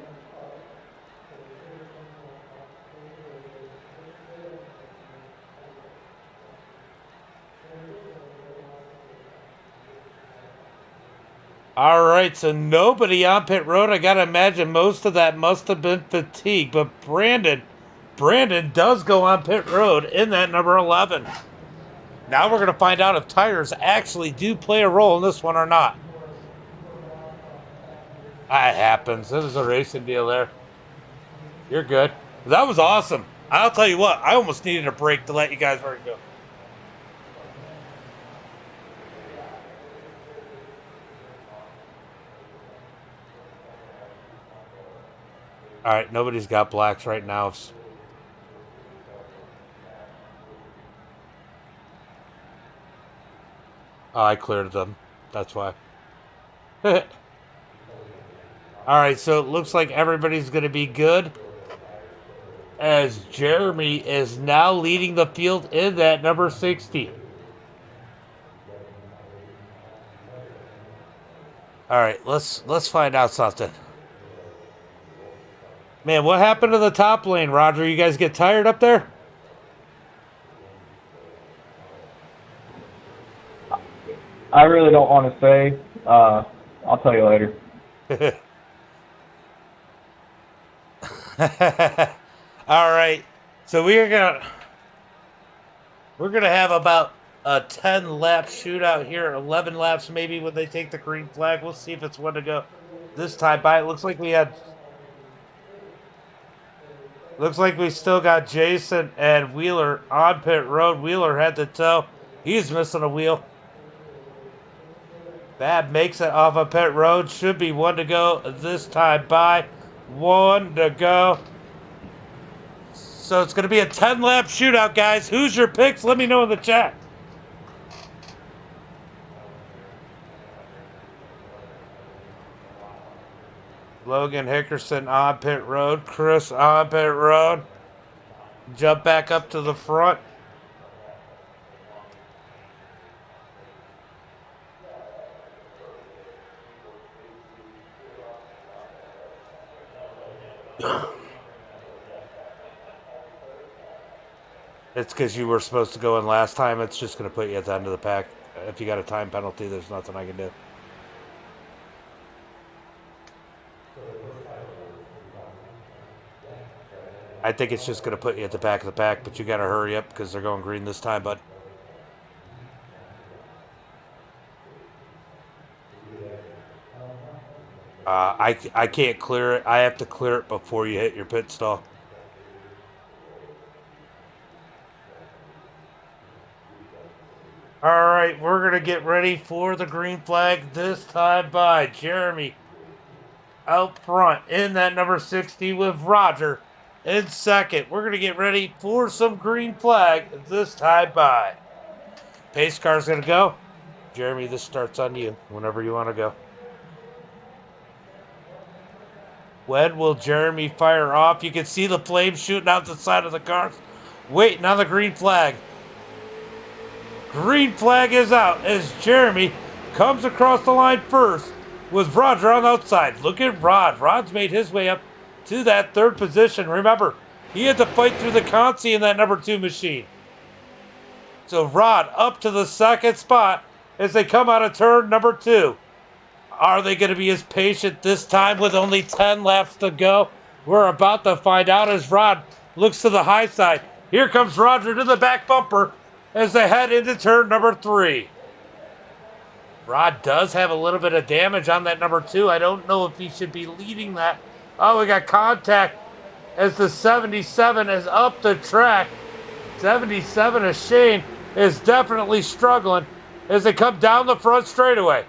All right, so nobody on pit road. I got to imagine most of that must have been fatigue. But Brandon does go on pit road in that number 11. Now we're going to find out if tires actually do play a role in this one or not. That happens. This is a racing deal there. You're good. That was awesome. I'll tell you what, I almost needed a break to let you guys where to go. All right, nobody's got blacks right now. Oh, I cleared them. That's why. All right, so it looks like everybody's going to be good. As Jeremy is now leading the field in that number 60. All right, let's find out something. Man, what happened to the top lane, Roger? You guys get tired up there? I really don't want to say. I'll tell you later. All right. So we're gonna have about a 10 lap shootout here, 11 laps maybe when they take the green flag. We'll see if it's one to go this time by. It looks like we still got Jason and Wheeler on pit road. Wheeler head to toe. He's missing a wheel. Bad makes it off of pit road. Should be one to go this time by. One to go. So it's going to be a 10 lap shootout, guys. Who's your picks? Let me know in the chat. Logan Hickerson on pit road. Chris on pit road. Jump back up to the front. It's because you were supposed to go in last time. It's just going to put you at the end of the pack. If you got a time penalty, there's nothing I can do. I think it's just going to put you at the back of the pack, but you got to hurry up because they're going green this time, bud. I can't clear it. I have to clear it before you hit your pit stall. All right, we're going to get ready for the green flag this time by Jeremy out front in that number 60 with Roger in second. We're going to get ready for some green flag this time by. Pace car's going to go. Jeremy, this starts on you whenever you want to go. When will Jeremy fire off? You can see the flames shooting out the side of the cars. Waiting on the green flag. Green flag is out as Jeremy comes across the line first with Roger on the outside. Look at Rod. Rod's made his way up to that third position. Remember, he had to fight through the Consi in that number 2 machine. So Rod up to the second spot as they come out of turn number 2. Are they going to be as patient this time with only 10 laps to go? We're about to find out as Rod looks to the high side. Here comes Roger to the back bumper as they head into turn number 3. Rod does have a little bit of damage on that number 2. I don't know if he should be leading that. Oh, we got contact as the 77 is up the track. 77 of Shane is definitely struggling as they come down the front straightaway.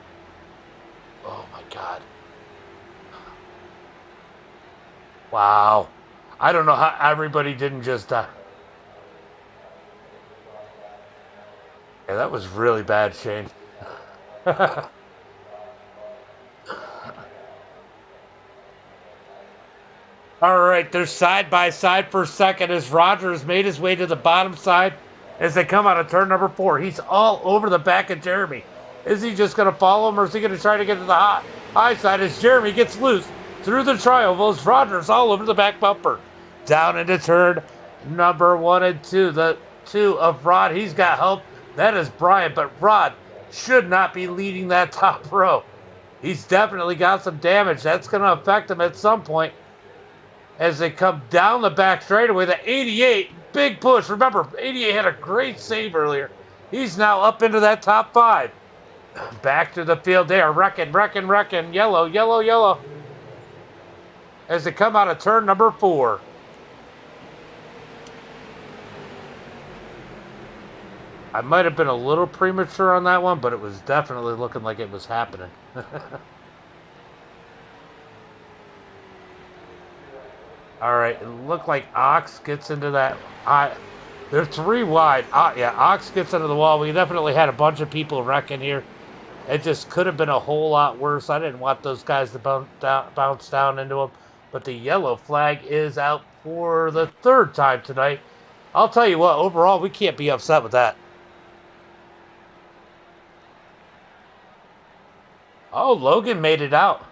Oh my God. Wow. I don't know how everybody didn't just die. Yeah, that was really bad, Shane. All right, they're side by side for second as Roger has made his way to the bottom side as they come out of turn number 4. He's all over the back of Jeremy. Is he just going to follow him or is he going to try to get to the high side as Jeremy gets loose through the triangles? Roger's all over the back bumper. Down into turn number 1 and 2. The 2 of Rod. He's got help. That is Brian, but Rod should not be leading that top row. He's definitely got some damage. That's going to affect him at some point as they come down the back straightaway. The 88, big push. Remember, 88 had a great save earlier. He's now up into that top 5. Back to the field. They are wrecking. Yellow, yellow, yellow. As they come out of turn number 4. I might have been a little premature on that one, but it was definitely looking like it was happening. All right, it looked like Ox gets into that. They're 3 wide. Yeah, Ox gets into the wall. We definitely had a bunch of people wrecking here. It just could have been a whole lot worse. I didn't want those guys to bounce down into them. But the yellow flag is out for the 3rd time tonight. I'll tell you what, overall, we can't be upset with that. Oh, Logan made it out.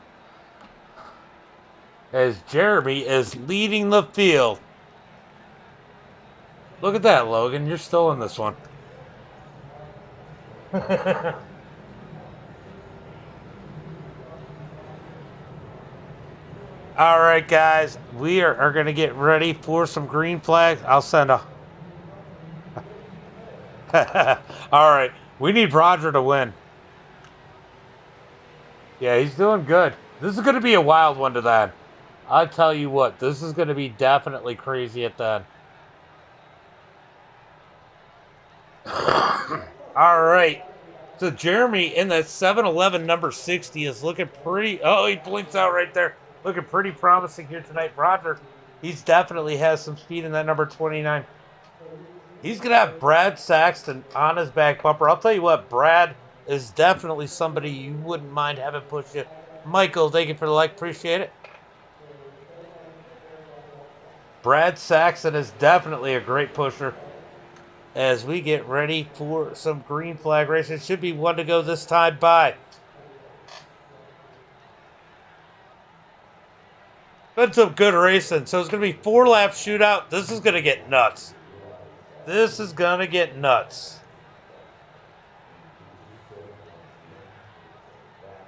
as Jeremy is leading the field. Look at that, Logan. You're still in this one. All right, guys. We are going to get ready for some green flags. I'll send a... All right. We need Roger to win. Yeah, he's doing good. This is going to be a wild one to the end. I'll tell you what. This is going to be definitely crazy at the end. All right. So Jeremy in that 7-Eleven number 60 is looking pretty... Oh, he blinks out right there. Looking pretty promising here tonight. Roger, he's definitely has some speed in that number 29. He's going to have Brad Saxton on his back bumper. I'll tell you what, Brad is definitely somebody you wouldn't mind having push you. Michael, thank you for the like. Appreciate it. Brad Saxton is definitely a great pusher. As we get ready for some green flag racing. Should be one to go this time by. Been some good racing. So it's going to be 4-lap shootout. This is going to get nuts. This is going to get nuts.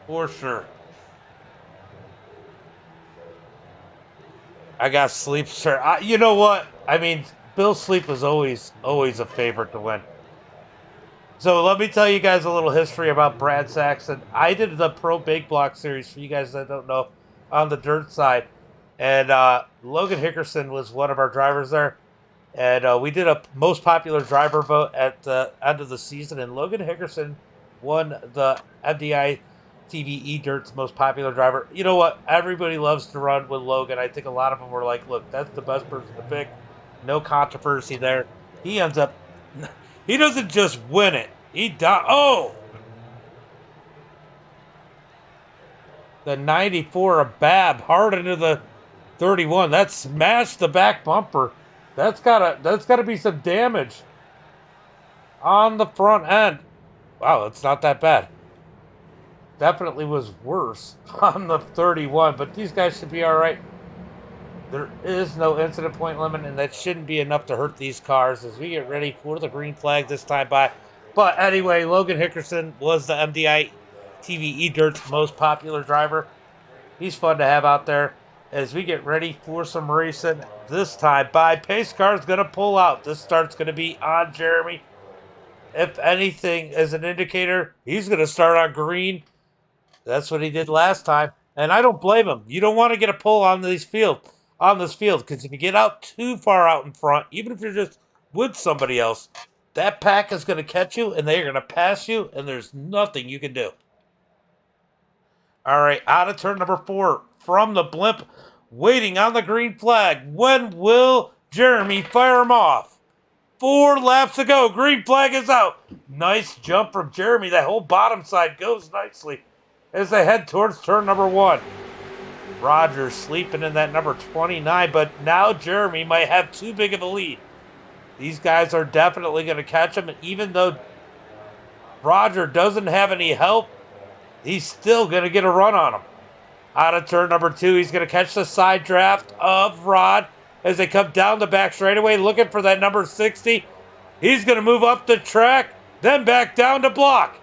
For sure. I got Sleep, sir. You know what? I mean, Bill Sleep was always a favorite to win. So let me tell you guys a little history about Brad Saxton. I did the Pro Big Block series for you guys that don't know on the dirt side. And Logan Hickerson was one of our drivers there. And we did a most popular driver vote at the end of the season. And Logan Hickerson won the MDiTV eDirt's most popular driver. You know what? Everybody loves to run with Logan. I think a lot of them were like, look, that's the best person to pick. No controversy there. He ends up... He doesn't just win it. Oh! The 94 of Bab hard into the 31. That smashed the back bumper. That's gotta be some damage on the front end. Wow, it's not that bad. Definitely was worse on the 31, but these guys should be all right. There is no incident point limit, and that shouldn't be enough to hurt these cars as we get ready for the green flag this time by. But anyway, Logan Hickerson was the MDiTV eDirt's most popular driver. He's fun to have out there as we get ready for some racing this time by. Pace car's going to pull out. This start's going to be on Jeremy. If anything is an indicator, he's going to start on green. That's what he did last time, and I don't blame him. You don't want to get a pull on this field, because if you get out too far out in front, even if you're just with somebody else, that pack is going to catch you, and they're going to pass you, and there's nothing you can do. All right, out of turn number 4 from the blimp, waiting on the green flag. When will Jeremy fire him off? 4 laps to go. Green flag is out. Nice jump from Jeremy. That whole bottom side goes nicely as they head towards turn number 1. Roger's sleeping in that number 29, but now Jeremy might have too big of a lead. These guys are definitely going to catch him, and even though Roger doesn't have any help, he's still going to get a run on him. Out of turn number 2, he's going to catch the side draft of Rod as they come down the back straightaway, looking for that number 60. He's going to move up the track, then back down to block.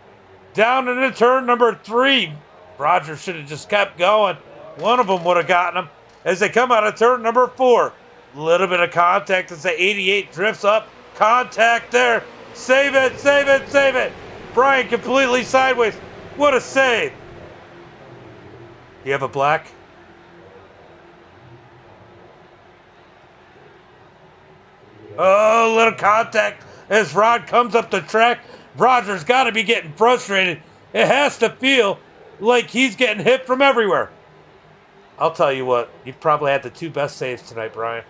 Down into turn number 3. Roger should have just kept going. One of them would have gotten him as they come out of turn number 4. Little bit of contact as the 88 drifts up. Contact there. Save it, save it, save it. Brian completely sideways. What a save. You have a black? Oh, little contact as Rod comes up the track. Roger's got to be getting frustrated. It has to feel like he's getting hit from everywhere. I'll tell you what, you probably had the 2 best saves tonight, Brian.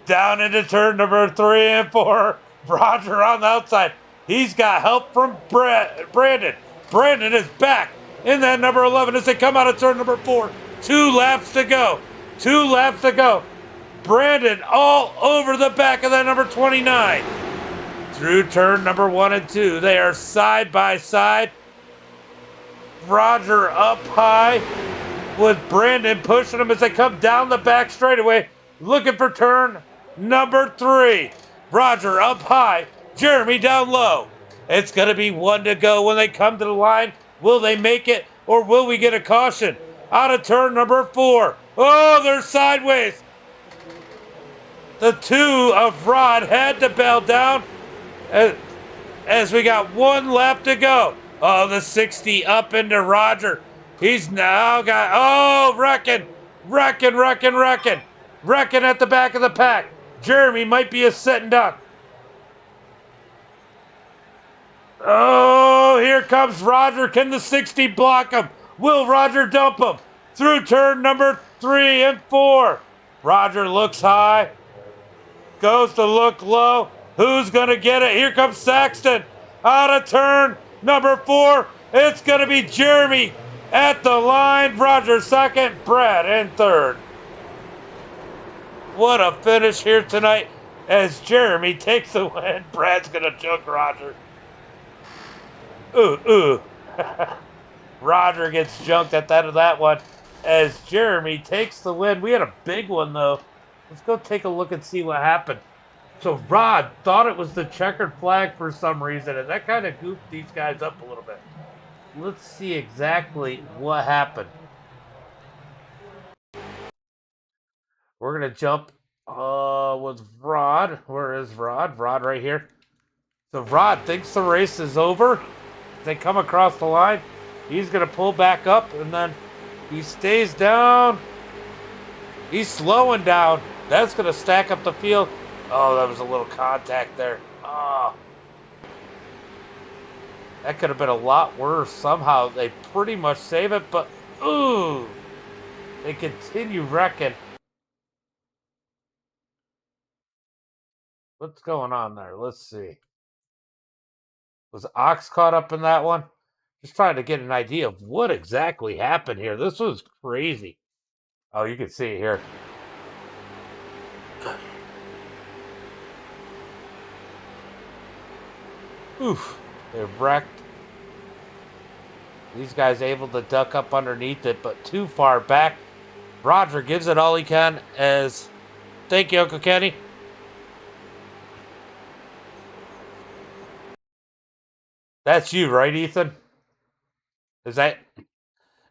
Down into turn number 3 and 4. Roger on the outside. He's got help from Brandon. Brandon is back in that number 11 as they come out of turn number 4. 2 laps to go. 2 laps to go. Brandon all over the back of that number 29. Through turn number 1 and 2. They are side by side. Roger up high. with Brandon pushing them as they come down the back straightaway, looking for turn number 3. Roger up high, Jeremy down low. It's going to be 1 to go when they come to the line. Will they make it, or will we get a caution? Out of turn number 4. Oh, they're sideways. The 2 of Rod had to bail down as we got 1 lap to go. Oh, the 60 up into Roger. He's now got, oh, wrecking at the back of the pack. Jeremy might be a sitting duck. Oh, here comes Roger. Can the 60 block him? Will Roger dump him? Through turn number 3 and 4. Roger looks high. Goes to look low. Who's going to get it? Here comes Saxton. Out of turn number 4. It's going to be Jeremy at the line. Roger second. Brad in third. What a finish here tonight as Jeremy takes the win. Brad's going to choke Roger. Ooh. Roger gets junked at the end of that one as Jeremy takes the win. We had a big one, though. Let's go take a look and see what happened. So Rod thought it was the checkered flag for some reason, and that kind of goofed these guys up a little bit. Let's see exactly what happened. We're going to jump with Rod. Where is Rod? Rod right here. So Rod thinks the race is over. They come across the line. He's going to pull back up, and then he stays down. He's slowing down. That's going to stack up the field. Oh, that was a little contact there. Oh. That could have been a lot worse. Somehow they pretty much save it, but ooh, they continue wrecking. What's going on there? Let's see. Was Ox caught up in that one? Just trying to get an idea of what exactly happened here. This was crazy. Oh, you can see it here. Oof. They're wrecked. These guys able to duck up underneath it, but too far back. Roger gives it all he can as... Thank you, Uncle Kenny. That's you, right, Ethan? Is that...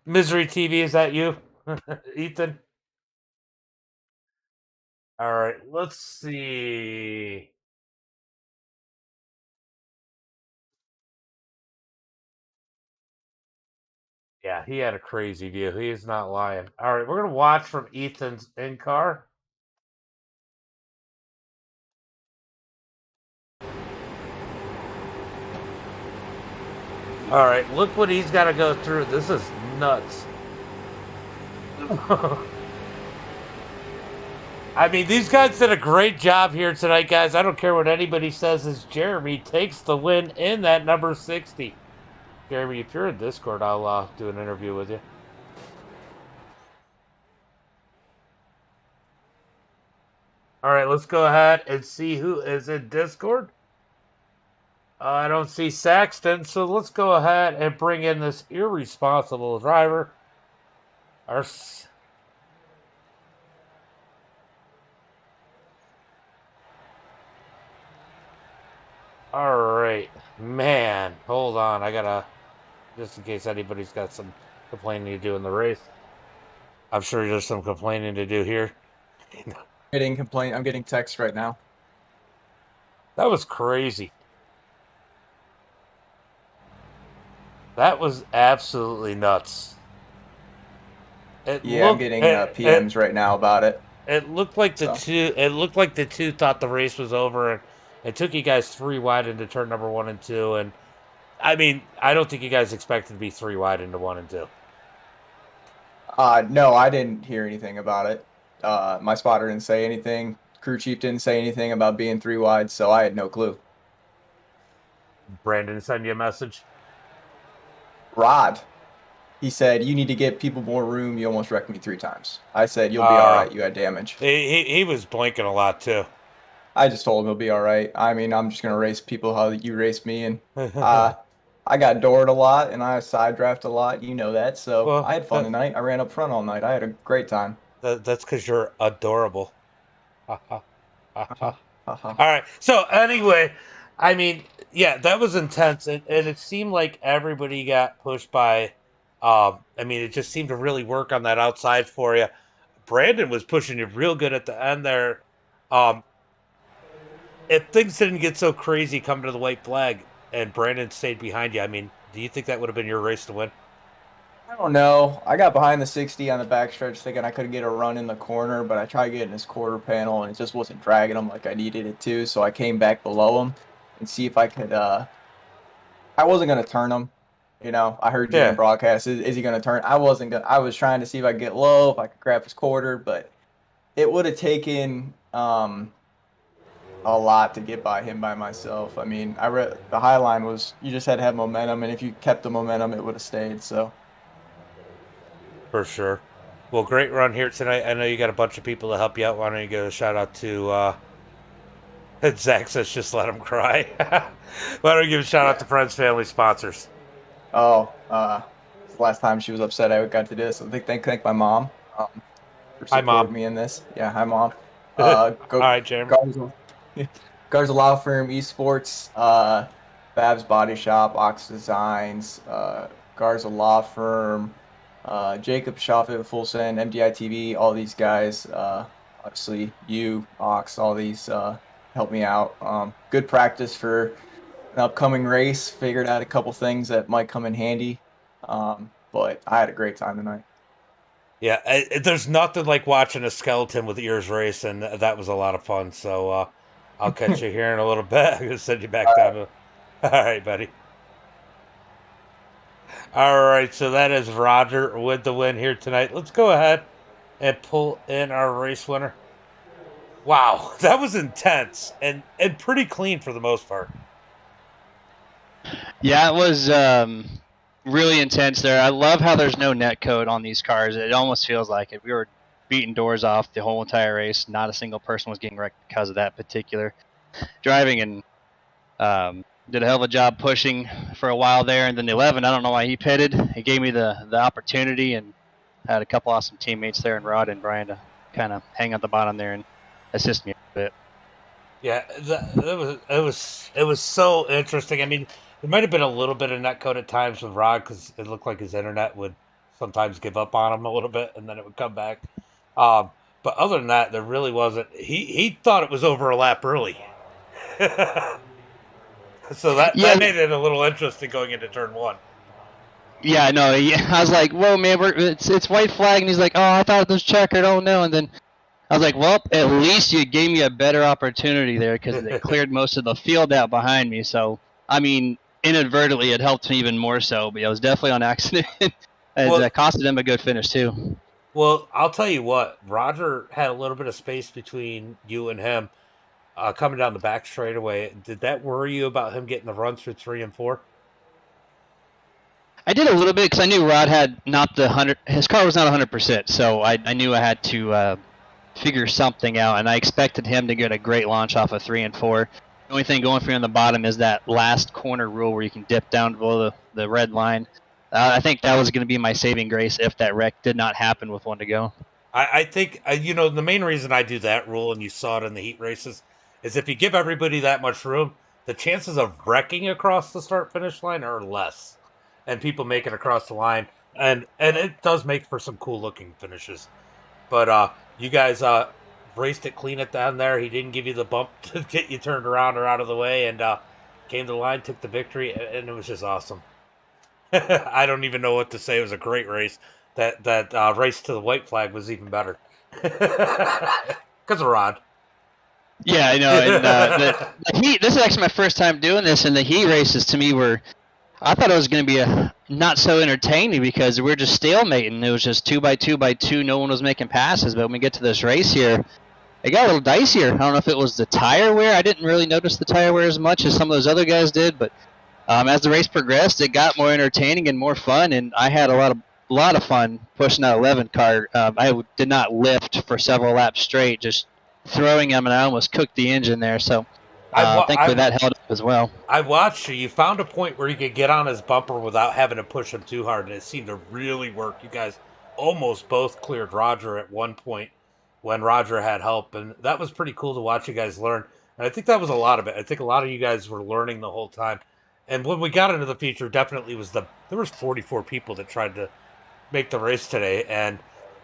Misery TV, is that you? Ethan? Alright, let's see... Yeah, he had a crazy view. He is not lying. All right, we're going to watch from Ethan's in-car. All right, look what he's got to go through. This is nuts. I mean, these guys did a great job here tonight, guys. I don't care what anybody says, as Jeremy takes the win in that number 60. Jeremy, if you're in Discord, I'll do an interview with you. All right, let's go ahead and see who is in Discord. I don't see Saxton, so let's go ahead and bring in this irresponsible driver. All right, man, hold on. I gotta, just in case anybody's got some complaining to do in the race. I'm sure there's some complaining to do here. I'm getting text right now. That was crazy. That was absolutely nuts. I'm getting PMs right now about it. It looked like the two. It looked like the two thought the race was over, and it took you guys 3 wide into turn number 1 and 2. And I mean, I don't think you guys expected to be 3 wide into 1 and 2. No, I didn't hear anything about it. My spotter didn't say anything. Crew chief didn't say anything about being 3 wide, so I had no clue. Brandon sent you a message. Rod, he said, you need to give people more room. You almost wrecked me 3 times. I said, you'll be all right. You had damage. He was blinking a lot, too. I just told him he'll be all right. I mean, I'm just going to race people how you race me. And I got doored a lot and I side draft a lot. You know that. So Well, I had fun tonight. I ran up front all night. I had a great time. that's because you're adorable. Ha, ha, ha, Haha, ha. haha. All right. So anyway, I mean, yeah, that was intense, and it seemed like everybody got pushed by. I mean, it just seemed to really work on that outside for you. Brandon was pushing you real good at the end there. Um, if things didn't get so crazy coming to the white flag, and Brandon stayed behind you, I mean, do you think that would have been your race to win? I don't know. I got behind the 60 on the backstretch thinking I could get a run in the corner, but I tried getting his quarter panel and it just wasn't dragging him like I needed it to. So I came back below him and see if I could. I wasn't gonna turn him. You know, I heard you in the Yeah, broadcast. Is he gonna turn? I wasn't gonna. I was trying to see if I could get low, if I could grab his quarter, but it would have taken a lot to get by him by myself. I mean, I read the high line was you just had to have momentum, and if you kept the momentum, it would have stayed. So. for sure. Well, great run here tonight. I know you got a bunch of people to help you out. Why don't you give a shout out to Zach says just let him cry. Why don't you give a shout out to Yeah. friends, family, sponsors? Oh, last time she was upset I got to this. I think thank my mom for Hi, Mom. supporting me in this. Yeah, hi mom. All Go right, Jeremy. Garza, Garza Law Firm, Esports, Babs Body Shop, Ox Designs, Garza Law Firm, Jacob Shoffit, Full Send, MDiTV, all these guys. Obviously, you, Ox, all these help me out. Good practice for an upcoming race. Figured out a couple things that might come in handy. But I had a great time tonight. Yeah, there's nothing like watching a skeleton with ears race, and that was a lot of fun. So I'll catch you here in a little bit. I'm going to send you back down to. All right, buddy. All right, so that is Roger with the win here tonight. Let's go ahead and pull in our race winner. Wow, that was intense and pretty clean for the most part. Yeah, it was really intense there. I love how there's no net code on these cars. It almost feels like it. We were beating doors off the whole entire race. Not a single person was getting wrecked because of that particular driving, and did a hell of a job pushing for a while there. And then the 11, I don't know why he pitted. He gave me the opportunity, and had a couple awesome teammates there, and Rod and Brian, to kind of hang at the bottom there and assist me a bit. Yeah, it was so interesting. I mean, there might have been a little bit of netcode at times with Rod because it looked like his internet would sometimes give up on him a little bit, and then it would come back. Um, but other than that, there really wasn't. He thought it was over a lap early, so Yeah, that made it a little interesting going into turn one. yeah, no. Yeah, I was like, "Whoa, man, it's white flag," and he's like, "Oh, I thought it was checkered. Oh no!" And then I was like, "Well, at least you gave me a better opportunity there because it cleared most of the field out behind me." So, I mean, inadvertently, it helped me even more so. But yeah, it was definitely on accident. It Well, costed him a good finish too. well, I'll tell you what. Roger had a little bit of space between you and him coming down the back straightaway. Did that worry you about him getting the runs through 3 and 4? I did a little bit because I knew Rod had not the 100. His car was not 100%, so I knew I had to figure something out, and I expected him to get a great launch off of 3 and 4. The only thing going for you on the bottom is that last corner rule where you can dip down below the red line. I think that was going to be my saving grace if that wreck did not happen with one to go. I think, the main reason I do that rule, and you saw it in the heat races, is if you give everybody that much room, the chances of wrecking across the start finish line are less, and people make it across the line, and it does make for some cool looking finishes. But you guys raced it clean at the end there. He didn't give you the bump to get you turned around or out of the way, and came to the line, took the victory, and it was just awesome. I don't even know what to say. It was a great race. That race to the white flag was even better because of Rod. Yeah, I know. And the heat. This is actually my first time doing this, and the heat races to me were. I thought it was going to be not so entertaining because we were just stalemating. It was just 2x2x2. No one was making passes. But when we get to this race here, it got a little dicier. I don't know if it was the tire wear. I didn't really notice the tire wear as much as some of those other guys did. But as the race progressed, it got more entertaining and more fun. And I had a lot of fun pushing that 11 car. I did not lift for several laps straight, just throwing them, and I almost cooked the engine there. So thankfully that held up as well. I watched you. You found a point where you could get on his bumper without having to push him too hard, and it seemed to really work. You guys almost both cleared Roger at one point when Roger had help, and that was pretty cool to watch you guys learn. And I think that was a lot of it. I think a lot of you guys were learning the whole time. And when we got into the feature, definitely there was 44 people that tried to make the race today, and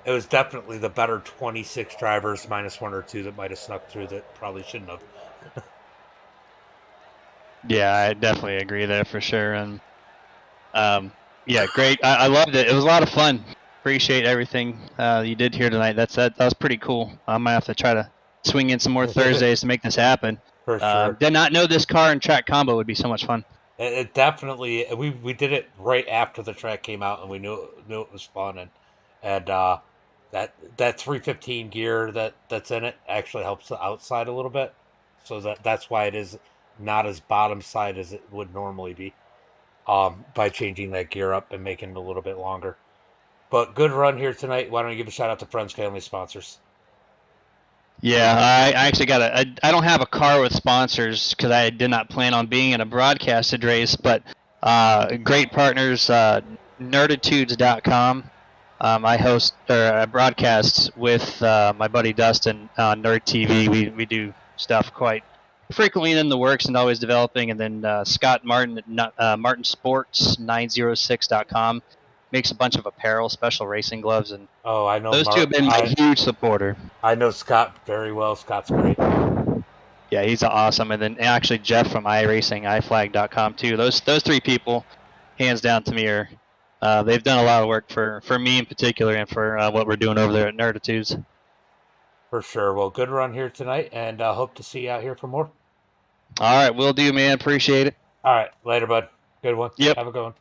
it was definitely the better 26 drivers minus one or two that might have snuck through that probably shouldn't have. Yeah, I definitely agree there for sure. And yeah, great. I loved it. It was a lot of fun. Appreciate everything you did here tonight. That was pretty cool. I might have to try to swing in some more Thursdays to make this happen. For sure. Did not know this car and track combo would be so much fun. It definitely, we did it right after the track came out, and we knew it was fun, and that 315 gear that's in it actually helps the outside a little bit, so that's why it is not as bottom side as it would normally be, by changing that gear up and making it a little bit longer. But good run here tonight. Why don't you give a shout out to friends, family, sponsors? Yeah, I actually got I don't have a car with sponsors because I did not plan on being in a broadcasted race, but great partners, nerditudes.com. I host or broadcast with my buddy Dustin on Nerd TV. We do stuff quite frequently in the works and always developing. And then Scott Martin at martinsports906.com makes a bunch of apparel, special racing gloves, and I know those two have been my huge supporter. I know Scott very well. Scott's great. Yeah, he's awesome. And then actually Jeff from iRacing, iflag.com too. Those three people, hands down to me, are they've done a lot of work for me in particular and for what we're doing over there at Nerditudes. For sure. Well, good run here tonight, and hope to see you out here for more. All right, will do, man. Appreciate it. All right, later, bud. Good one. Yep. Have a good one.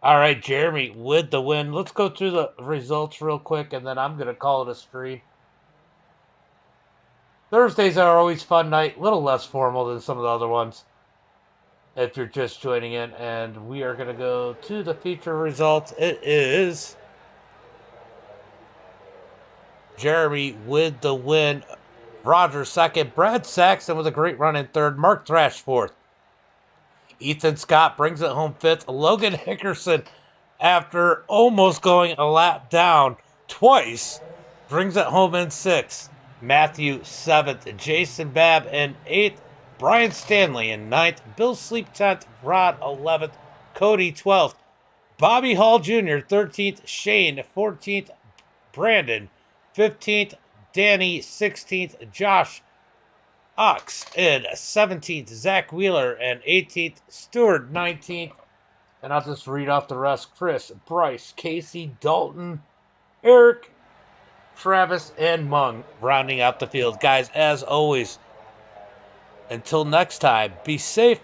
All right, Jeremy with the win. Let's go through the results real quick, and then I'm going to call it a stream. Thursdays are always fun night, a little less formal than some of the other ones if you're just joining in. And we are going to go to the feature results. It is Jeremy with the win. Roger second. Brad Saxon with a great run in third. Mark Thrash fourth. Ethan Scott brings it home fifth. Logan Hickerson, after almost going a lap down twice, brings it home in sixth. Matthew seventh. Jason Babb in eighth. Brian Stanley in ninth. Bill Sleep 10th. Rod 11th. Cody 12th. Bobby Hall Jr. 13th. Shane 14th. Brandon 15th. Danny 16th. Josh Ox in 17th, Zach Wheeler in 18th, Stewart 19th, and I'll just read off the rest. Chris, Bryce, Casey, Dalton, Eric, Travis, and Mung rounding out the field. Guys, as always, until next time, be safe,